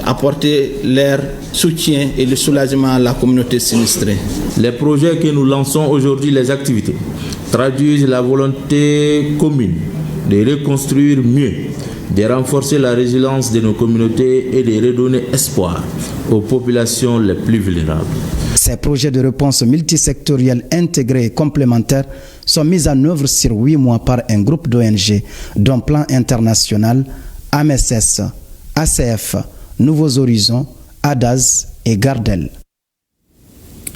apporter leur soutien et le soulagement à la communauté sinistrée. Les projets que nous lançons aujourd'hui, les activités, traduisent la volonté commune de reconstruire mieux, de renforcer la résilience de nos communautés et de redonner espoir aux populations les plus vulnérables. Ces projets de réponse multisectoriels intégrés et complémentaires sont mis en œuvre sur 8 mois par un groupe d'ONG, dont Plan International, AMSS, ACF, Nouveaux Horizons, ADAZ et Gardel.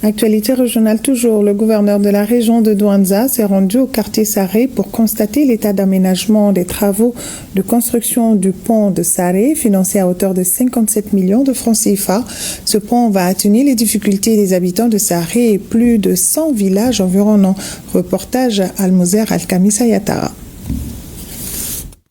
Actualité régionale toujours, le gouverneur de la région de Douanza s'est rendu au quartier Saré pour constater l'état d'aménagement des travaux de construction du pont de Saré, financé à hauteur de 57 millions de francs CFA. Ce pont va atténuer les difficultés des habitants de Saré et plus de 100 villages environnants. Reportage Almozer Alkamisa Yatara.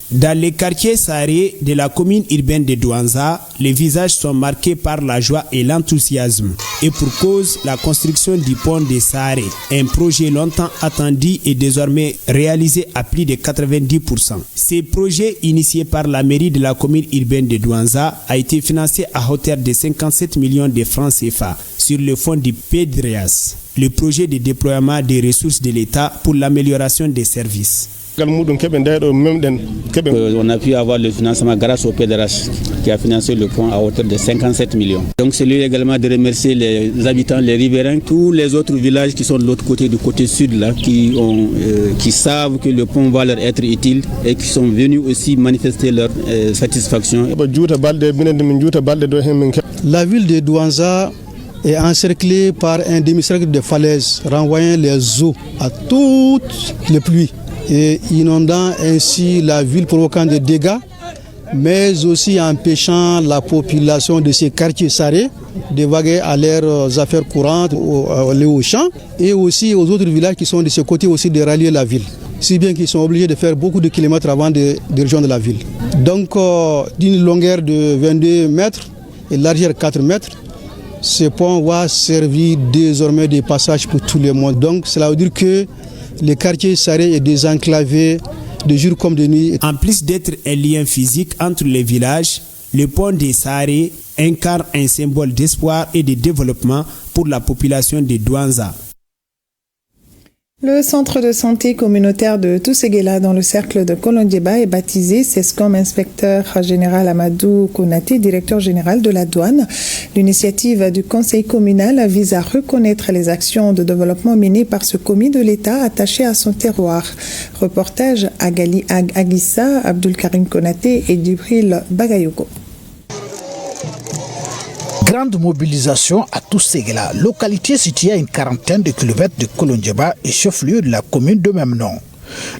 Dans les quartiers Saré de la commune urbaine de Douanza, les visages sont marqués par la joie et l'enthousiasme. Et pour cause, la construction du pont de Saré, un projet longtemps attendu et désormais réalisé à plus de 90%. Ce projet, initié par la mairie de la commune urbaine de Douanza, a été financé à hauteur de 57 millions de francs CFA sur le fonds du PEDREAS, le projet de déploiement des ressources de l'État pour l'amélioration des services. On a pu avoir le financement grâce au PEDRAS qui a financé le pont à hauteur de 57 millions. Donc c'est lui également de remercier les habitants, les riverains, tous les autres villages qui sont de l'autre côté, du côté sud là, qui savent que le pont va leur être utile et qui sont venus aussi manifester leur satisfaction. La ville de Douanza est encerclée par un demi-cercle de falaises renvoyant les eaux à toutes les pluies et inondant ainsi la ville, provoquant des dégâts mais aussi empêchant la population de ces quartiers sarrés de vaguer à leurs affaires courantes, aller au champ, et aussi aux autres villages qui sont de ce côté aussi de rallier la ville. Si bien qu'ils sont obligés de faire beaucoup de kilomètres avant de rejoindre la ville. Donc d'une longueur de 22 mètres et largeur 4 mètres, ce pont va servir désormais de passage pour tout le monde. Donc cela veut dire que le quartier sarré est désenclavé de jour comme de nuit. En plus d'être un lien physique entre les villages, le pont des Saré incarne un symbole d'espoir et de développement pour la population de Douanza. Le centre de santé communautaire de Tousséguéla dans le cercle de Kolondjeba est baptisé CESCOM inspecteur général Amadou Konaté, directeur général de la douane. L'initiative du conseil communal vise à reconnaître les actions de développement menées par ce commis de l'État attaché à son terroir. Reportage Agali Agissa, Abdul Karim Konaté et Djibril Bagayoko. Grande mobilisation à Tousséguéla, localité située à une quarantaine de kilomètres de Kolondjeba et chef-lieu de la commune de même nom.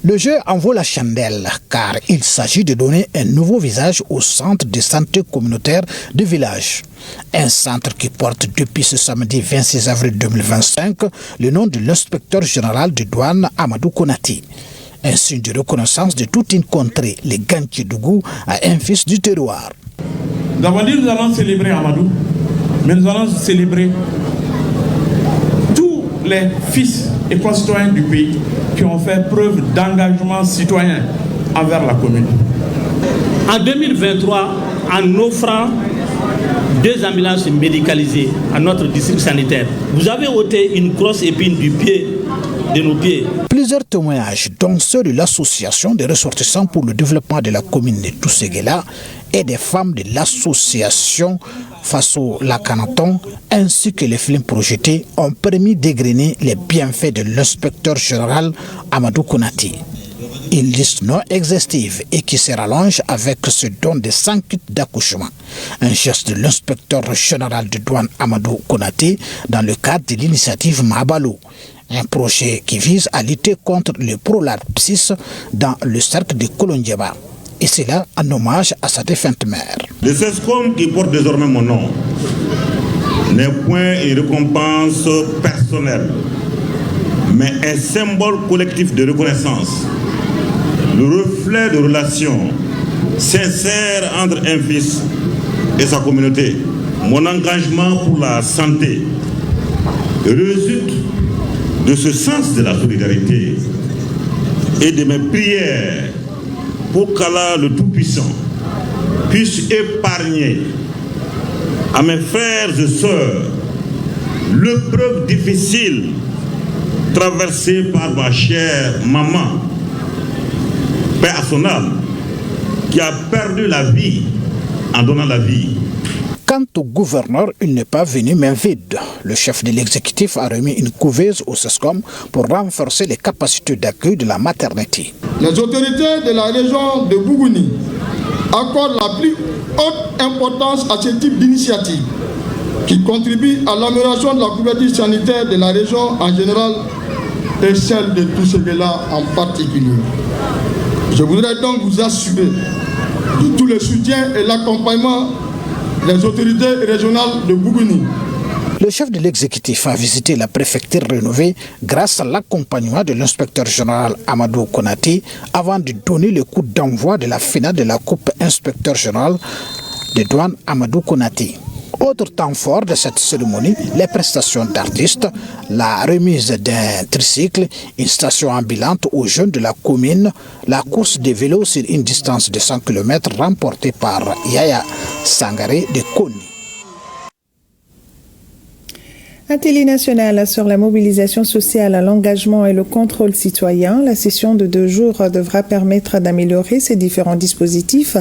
Le jeu en vaut la chandelle car il s'agit de donner un nouveau visage au centre de santé communautaire du village. Un centre qui porte depuis ce samedi 26 avril 2025 le nom de l'inspecteur général de douane Amadou Konaté. Un signe de reconnaissance de toute une contrée, les Gantchidougou, à un fils du terroir. D'abord, nous allons célébrer Amadou, mais nous allons célébrer tous les fils et concitoyens du pays qui ont fait preuve d'engagement citoyen envers la commune. En 2023, en offrant 2 ambulances médicalisées à notre district sanitaire, vous avez ôté une grosse épine du pied de nos pieds. Plusieurs témoignages, dont ceux de l'association des ressortissants pour le développement de la commune de Tousséguéla et des femmes de l'association Faso Lakanaton, ainsi que les films projetés, ont permis d'égrener les bienfaits de l'inspecteur général Amadou Konaté. Une liste non exhaustive et qui se rallonge avec ce don de 100 kits d'accouchement. Un geste de l'inspecteur général de douane Amadou Konaté dans le cadre de l'initiative Mabalo. Un projet qui vise à lutter contre le prolapsis dans le cercle de Kolondjeba. Et c'est là en hommage à sa défunte mère. Le CESCOM qui porte désormais mon nom n'est point une récompense personnelle, mais un symbole collectif de reconnaissance. Le reflet de relations sincères entre un fils et sa communauté. Mon engagement pour la santé résulte de ce sens de la solidarité et de mes prières pour qu'Allah le Tout-Puissant puisse épargner à mes frères et sœurs l'épreuve difficile traversée par ma chère maman, paix à son âme, qui a perdu la vie en donnant la vie. Quant au gouverneur, il n'est pas venu main vide. Le chef de l'exécutif a remis une couveuse au CESCOM pour renforcer les capacités d'accueil de la maternité. Les autorités de la région de Bougouni accordent la plus haute importance à ce type d'initiative qui contribue à l'amélioration de la couverture sanitaire de la région en général et celle de Tousséguéla en particulier. Je voudrais donc vous assurer de tout le soutien et l'accompagnement des autorités régionales de Bougouni. Le chef de l'exécutif a visité la préfecture rénovée grâce à l'accompagnement de l'inspecteur général Amadou Konaté avant de donner le coup d'envoi de la finale de la Coupe inspecteur général de douane Amadou Konaté. Autre temps fort de cette cérémonie, les prestations d'artistes, la remise d'un tricycle, une station ambulante aux jeunes de la commune, la course de vélo sur une distance de 100 km remportée par Yaya Sangaré de Koni. Atelier national sur la mobilisation sociale, l'engagement et le contrôle citoyen. La session de 2 jours devra permettre d'améliorer ces différents dispositifs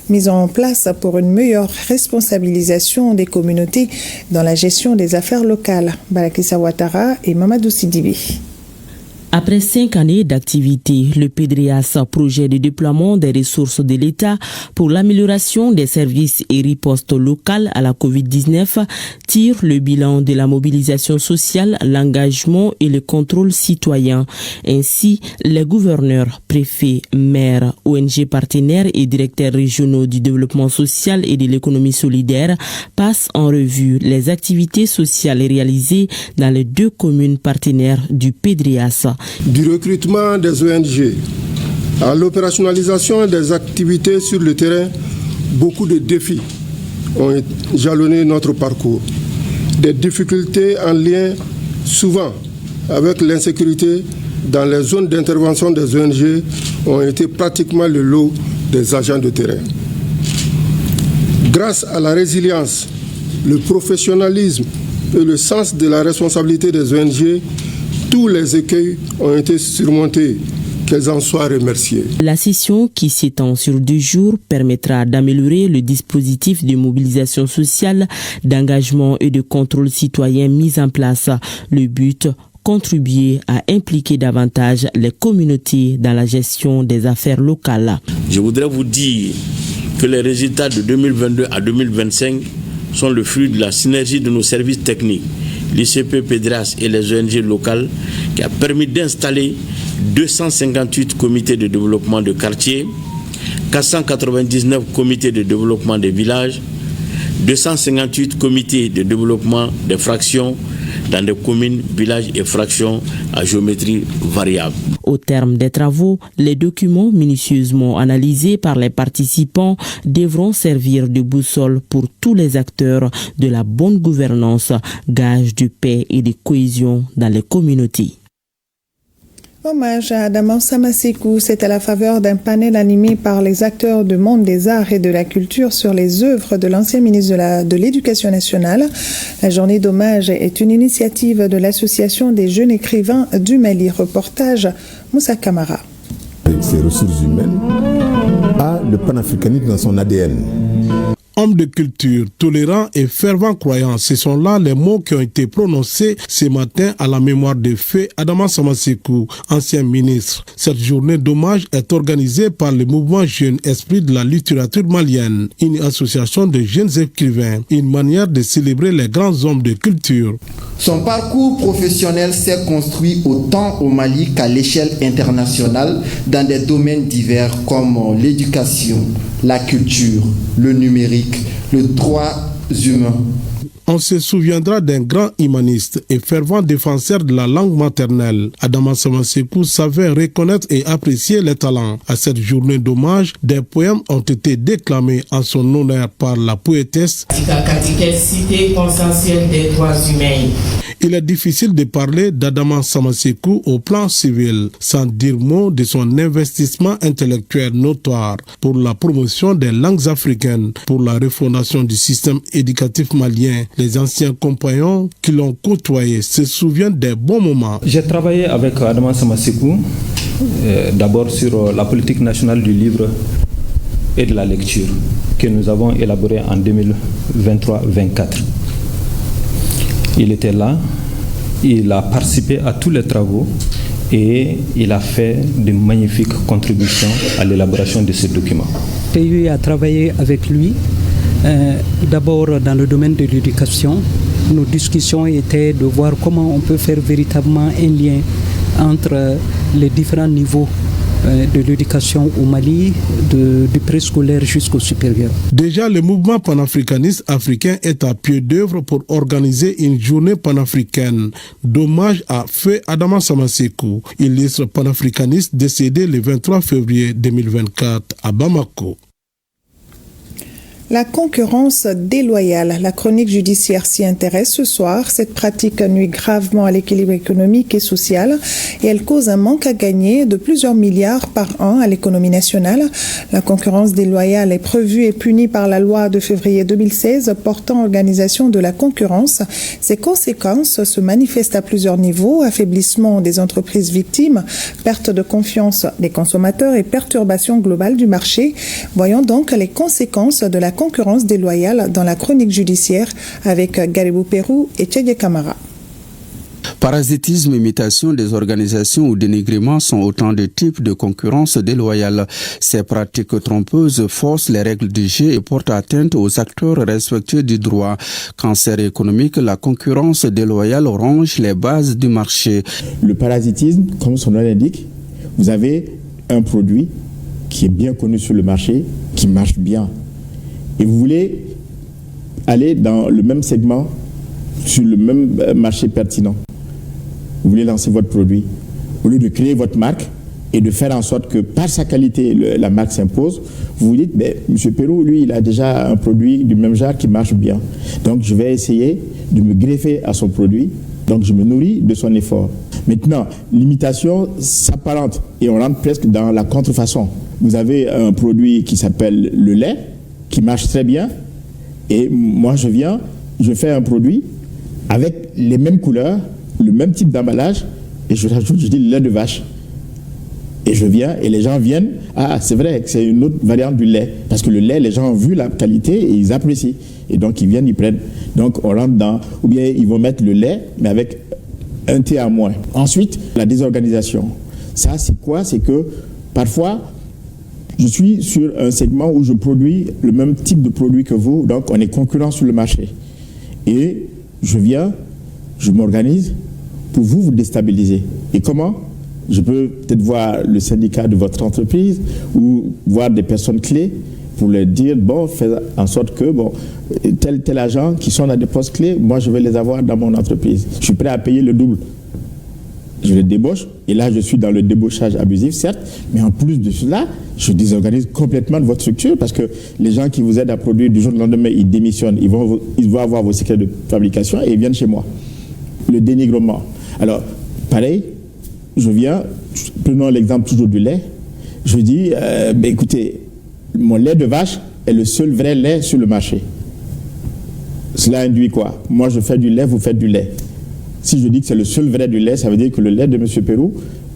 mis en place pour une meilleure responsabilisation des communautés dans la gestion des affaires locales. Balakissa Ouattara et Mamadou Sidibi. Après 5 années d'activité, le PEDRIAS, projet de déploiement des ressources de l'État pour l'amélioration des services et ripostes locales à la COVID-19, tire le bilan de la mobilisation sociale, l'engagement et le contrôle citoyen. Ainsi, les gouverneurs, préfets, maires, ONG partenaires et directeurs régionaux du développement social et de l'économie solidaire passent en revue les activités sociales réalisées dans les 2 communes partenaires du PEDRIAS. Du recrutement des ONG à l'opérationnalisation des activités sur le terrain, beaucoup de défis ont jalonné notre parcours. Des difficultés en lien souvent avec l'insécurité dans les zones d'intervention des ONG ont été pratiquement le lot des agents de terrain. Grâce à la résilience, le professionnalisme et le sens de la responsabilité des ONG, tous les écueils ont été surmontés, qu'elles en soient remerciées. La session, qui s'étend sur 2 jours, permettra d'améliorer le dispositif de mobilisation sociale, d'engagement et de contrôle citoyen mis en place. Le but, contribuer à impliquer davantage les communautés dans la gestion des affaires locales. Je voudrais vous dire que les résultats de 2022 à 2025 sont le fruit de la synergie de nos services techniques, l'ICP PEDRIAS et les ONG locales, qui a permis d'installer 258 comités de développement de quartier, 499 comités de développement des villages, 258 comités de développement des fractions dans des communes, villages et fractions à géométrie variable. Au terme des travaux, les documents minutieusement analysés par les participants devront servir de boussole pour tous les acteurs de la bonne gouvernance, gage de paix et de cohésion dans les communautés. Hommage à Adama Samasekou, c'est à la faveur d'un panel animé par les acteurs du monde des arts et de la culture sur les œuvres de l'ancien ministre de l'Éducation nationale. La journée d'hommage est une initiative de l'Association des jeunes écrivains du Mali. Reportage Moussa Kamara. Avec ses ressources humaines, a le panafricanisme dans son ADN. Homme de culture, tolérant et fervent croyant, ce sont là les mots qui ont été prononcés ce matin à la mémoire de feu Adama Samasekou, ancien ministre. Cette journée d'hommage est organisée par le mouvement Jeune Esprit de la littérature malienne, une association de jeunes écrivains, une manière de célébrer les grands hommes de culture. Son parcours professionnel s'est construit autant au Mali qu'à l'échelle internationale dans des domaines divers comme l'éducation, la culture, le numérique, le droit humain. On se souviendra d'un grand humaniste et fervent défenseur de la langue maternelle. Adama Samasekou savait reconnaître et apprécier les talents. À cette journée d'hommage, des poèmes ont été déclamés en son honneur par la poétesse. Cité consensuelle des droits humains. Il est difficile de parler d'Adama Samasekou au plan civil, sans dire mot de son investissement intellectuel notoire pour la promotion des langues africaines, pour la refondation du système éducatif malien. Les anciens compagnons qui l'ont côtoyé se souviennent des bons moments. J'ai travaillé avec Adama Samasekou, d'abord sur la politique nationale du livre et de la lecture, que nous avons élaborée en 2023-24. Il était là, il a participé à tous les travaux et il a fait de magnifiques contributions à l'élaboration de ce document. J'ai eu à travailler avec lui, d'abord dans le domaine de l'éducation. Nos discussions étaient de voir comment on peut faire véritablement un lien entre les différents niveaux de l'éducation au Mali, du préscolaire jusqu'au supérieur. Déjà, le mouvement panafricaniste africain est à pied d'œuvre pour organiser une journée panafricaine d'hommage à feu Adama Samasekou, illustre panafricaniste décédé le 23 février 2024 à Bamako. La concurrence déloyale. La chronique judiciaire s'y intéresse ce soir. Cette pratique nuit gravement à l'équilibre économique et social et elle cause un manque à gagner de plusieurs milliards par an à l'économie nationale. La concurrence déloyale est prévue et punie par la loi de février 2016 portant organisation de la concurrence. Ses conséquences se manifestent à plusieurs niveaux. Affaiblissement des entreprises victimes, perte de confiance des consommateurs et perturbation globale du marché. Voyons donc les conséquences de la concurrence déloyale dans la chronique judiciaire avec Garibou Pérou et Tchègue Camara. Parasitisme, imitation des organisations ou dénigrement sont autant de types de concurrence déloyale. Ces pratiques trompeuses forcent les règles du jeu et portent atteinte aux acteurs respectueux du droit. Cancer économique, la concurrence déloyale ronge les bases du marché. Le parasitisme, comme son nom l'indique, vous avez un produit qui est bien connu sur le marché, qui marche bien. Et vous voulez aller dans le même segment, sur le même marché pertinent. Vous voulez lancer votre produit. Au lieu de créer votre marque et de faire en sorte que par sa qualité, la marque s'impose, vous vous dites, M. Pérou, lui, il a déjà un produit du même genre qui marche bien. Donc, je vais essayer de me greffer à son produit. Donc, je me nourris de son effort. Maintenant, l'imitation s'apparente et on rentre presque dans la contrefaçon. Vous avez un produit qui s'appelle le lait, qui marche très bien. Et moi, je fais un produit avec les mêmes couleurs, le même type d'emballage, et je rajoute, je dis le lait de vache. Et je viens, et les gens viennent, c'est vrai que c'est une autre variante du lait. Parce que le lait, les gens ont vu la qualité et ils apprécient. Et donc, ils viennent, ils prennent. Donc, on rentre dans, ou bien ils vont mettre le lait, mais avec un thé à moins. Ensuite, la désorganisation. Ça, c'est quoi? C'est que, parfois, je suis sur un segment où je produis le même type de produit que vous, donc on est concurrent sur le marché. Et je viens, je m'organise pour vous déstabiliser. Et comment? Je peux peut-être voir le syndicat de votre entreprise ou voir des personnes clés pour leur dire, faites en sorte que, tel agent qui sont à des postes clés, moi je vais les avoir dans mon entreprise. Je suis prêt à payer le double. Je les débauche, et là je suis dans le débauchage abusif, certes, mais en plus de cela, je désorganise complètement de votre structure parce que les gens qui vous aident à produire du jour au lendemain, ils démissionnent, ils vont avoir vos secrets de fabrication et ils viennent chez moi. Le dénigrement. Alors, pareil, je viens, prenons l'exemple toujours du lait, je dis, écoutez, mon lait de vache est le seul vrai lait sur le marché. Cela induit quoi? Moi je fais du lait, vous faites du lait. Si je dis que c'est le seul vrai du lait, ça veut dire que le lait de M. Pérou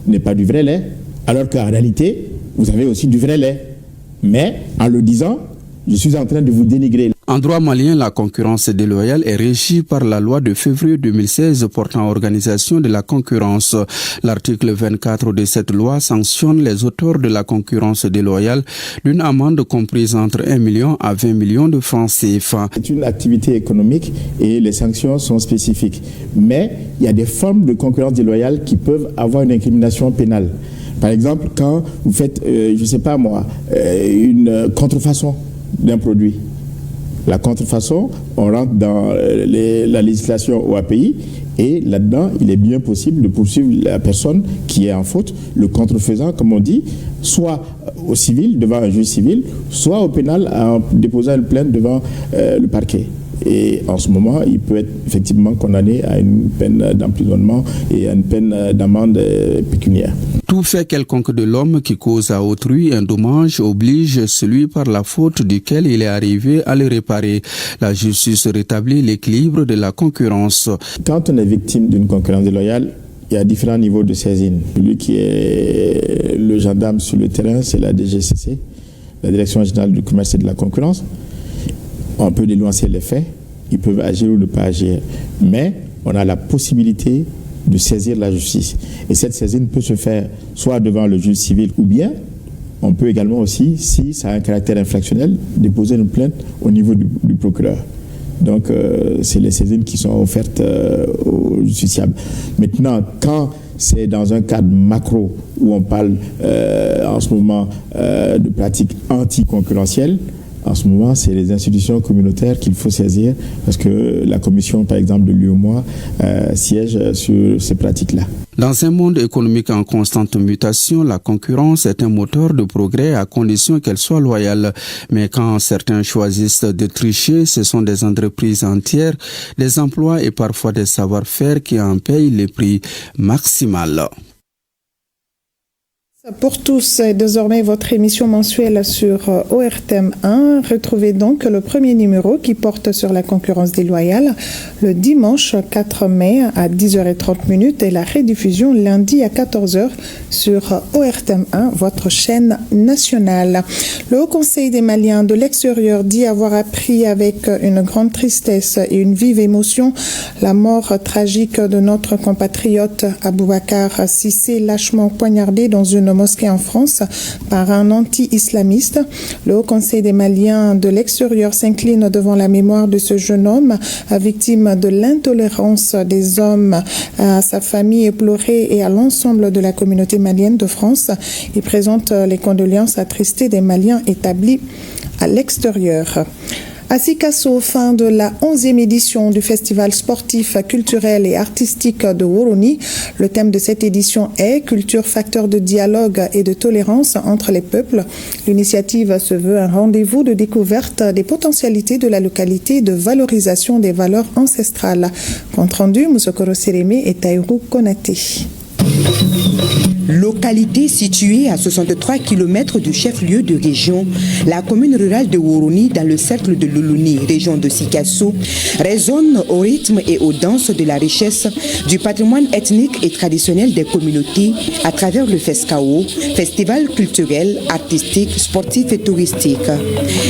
n'est pas du vrai lait. Alors qu'en réalité, vous avez aussi du vrai lait. Mais en le disant, je suis en train de vous dénigrer. En droit malien, la concurrence déloyale est régie par la loi de février 2016 portant organisation de la concurrence. L'article 24 de cette loi sanctionne les auteurs de la concurrence déloyale d'une amende comprise entre 1 million à 20 millions de francs CFA. C'est une activité économique et les sanctions sont spécifiques. Mais il y a des formes de concurrence déloyale qui peuvent avoir une incrimination pénale. Par exemple, quand vous faites, une contrefaçon d'un produit. La contrefaçon, on rentre dans la législation OAPI et là-dedans, il est bien possible de poursuivre la personne qui est en faute, le contrefaisant, comme on dit, soit au civil, devant un juge civil, soit au pénal en déposant une plainte devant le parquet. Et en ce moment, il peut être effectivement condamné à une peine d'emprisonnement et à une peine d'amende pécuniaire. Tout fait quelconque de l'homme qui cause à autrui un dommage oblige celui par la faute duquel il est arrivé à le réparer. La justice rétablit l'équilibre de la concurrence. Quand on est victime d'une concurrence déloyale, il y a différents niveaux de saisine. Celui qui est le gendarme sur le terrain, c'est la DGCC, la Direction générale du commerce et de la concurrence. On peut dénoncer les faits, ils peuvent agir ou ne pas agir. Mais on a la possibilité de saisir la justice. Et cette saisine peut se faire soit devant le juge civil ou bien on peut également aussi, si ça a un caractère infractionnel, déposer une plainte au niveau du procureur. Donc, c'est les saisines qui sont offertes aux justiciables. Maintenant, quand c'est dans un cadre macro où on parle en ce moment de pratiques anticoncurrentielles, en ce moment, c'est les institutions communautaires qu'il faut saisir parce que la commission, par exemple, de l'UEMOA siège sur ces pratiques-là. Dans un monde économique en constante mutation, la concurrence est un moteur de progrès à condition qu'elle soit loyale. Mais quand certains choisissent de tricher, ce sont des entreprises entières, des emplois et parfois des savoir-faire qui en payent les prix maximal. Pour tous, désormais votre émission mensuelle sur ORTM 1. Retrouvez donc le premier numéro qui porte sur la concurrence déloyale le dimanche 4 mai à 10h30 et la rediffusion lundi à 14h sur ORTM 1, votre chaîne nationale. Le Haut Conseil des Maliens de l'extérieur dit avoir appris avec une grande tristesse et une vive émotion la mort tragique de notre compatriote Aboubacar Cissé, lâchement poignardé dans une mosquée en France par un anti-islamiste. Le Haut Conseil des Maliens de l'extérieur s'incline devant la mémoire de ce jeune homme, victime de l'intolérance des hommes, à sa famille éplorée et à l'ensemble de la communauté malienne de France. Il présente les condoléances attristées des Maliens établis à l'extérieur. À Sikasso, fin de la 11e édition du festival sportif, culturel et artistique de Woroni. Le thème de cette édition est « Culture, facteur de dialogue et de tolérance entre les peuples ». L'initiative se veut un rendez-vous de découverte des potentialités de la localité et de valorisation des valeurs ancestrales. Compte rendu, Moussokoro Sérémé et Taïrou Konaté. Localité située à 63 km du chef-lieu de région, la commune rurale de Woroni, dans le cercle de Luluni, région de Sikasso, résonne au rythme et aux danses de la richesse du patrimoine ethnique et traditionnel des communautés à travers le FESCAO, festival culturel, artistique, sportif et touristique.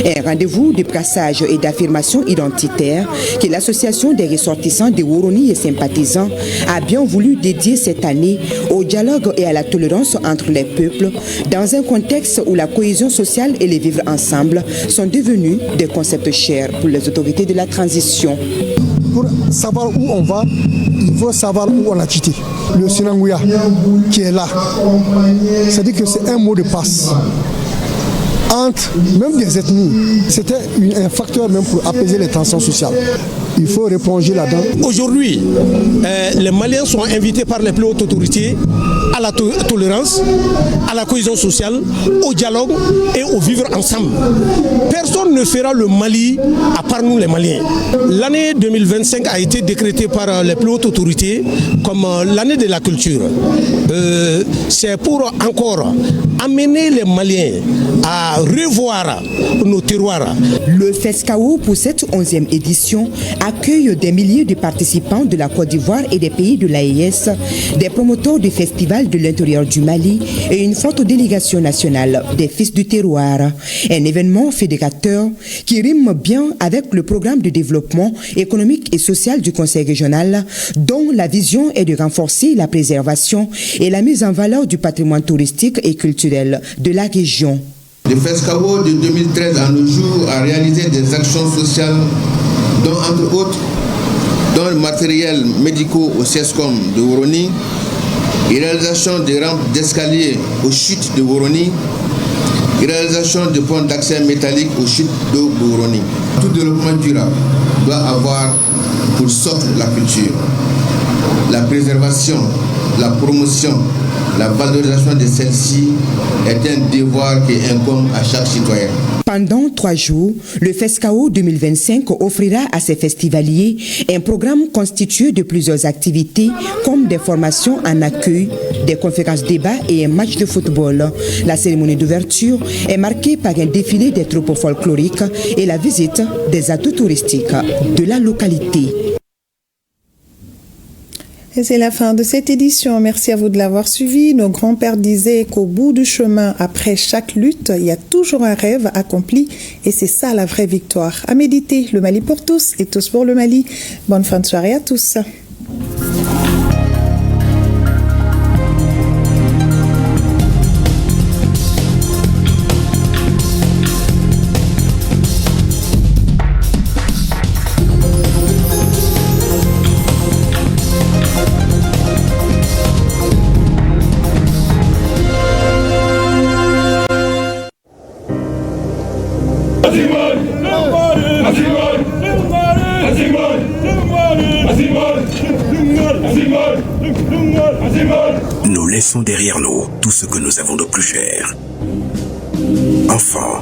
Un rendez-vous de brassage et d'affirmation identitaire que l'association des ressortissants de Woroni et sympathisants a bien voulu dédier cette année au dialogue et à la tolérance entre les peuples dans un contexte où la cohésion sociale et les vivre ensemble sont devenus des concepts chers pour les autorités de la transition. Pour savoir où on va, il faut savoir où on a quitté. Le Sinangouya qui est là, c'est-à-dire que c'est un mot de passe entre même des ethnies. C'était un facteur même pour apaiser les tensions sociales. Il faut replonger là-dedans. Aujourd'hui, les Maliens sont invités par les plus hautes autorités à la tolérance, à la cohésion sociale, au dialogue et au vivre ensemble. Personne ne fera le Mali à part nous les Maliens. L'année 2025 a été décrétée par les plus hautes autorités comme l'année de la culture. C'est pour encore amener les Maliens à revoir nos terroirs. Le FESCAO, pour cette 11e édition, accueille des milliers de participants de la Côte d'Ivoire et des pays de l'AES, des promoteurs du festival de l'intérieur du Mali et une forte délégation nationale des fils du terroir. Un événement fédérateur qui rime bien avec le programme de développement économique et social du Conseil régional, dont la vision est de renforcer la préservation et la mise en valeur du patrimoine touristique et culturel de la région. Le FESCAO de 2013 à nos jours a réalisé des actions sociales dont, entre autres, dans le matériel médicaux au CESCOM de Woroni, et réalisation des rampes d'escalier aux chutes de Woroni, et réalisation de ponts d'accès métalliques aux chutes d'eau de Woroni. Tout développement durable doit avoir pour socle la culture, la préservation, la promotion, la valorisation de celle-ci est un devoir qui incombe à chaque citoyen. Pendant 3 jours, le FESCAO 2025 offrira à ses festivaliers un programme constitué de plusieurs activités comme des formations en accueil, des conférences débats et un match de football. La cérémonie d'ouverture est marquée par un défilé des troupes folkloriques et la visite des atouts touristiques de la localité. Et c'est la fin de cette édition. Merci à vous de l'avoir suivi. Nos grands-pères disaient qu'au bout du chemin, après chaque lutte, il y a toujours un rêve accompli. Et c'est ça la vraie victoire. À méditer, le Mali pour tous et tous pour le Mali. Bonne fin de soirée à tous. Nous laissons derrière nous tout ce que nous avons de plus cher. Enfants,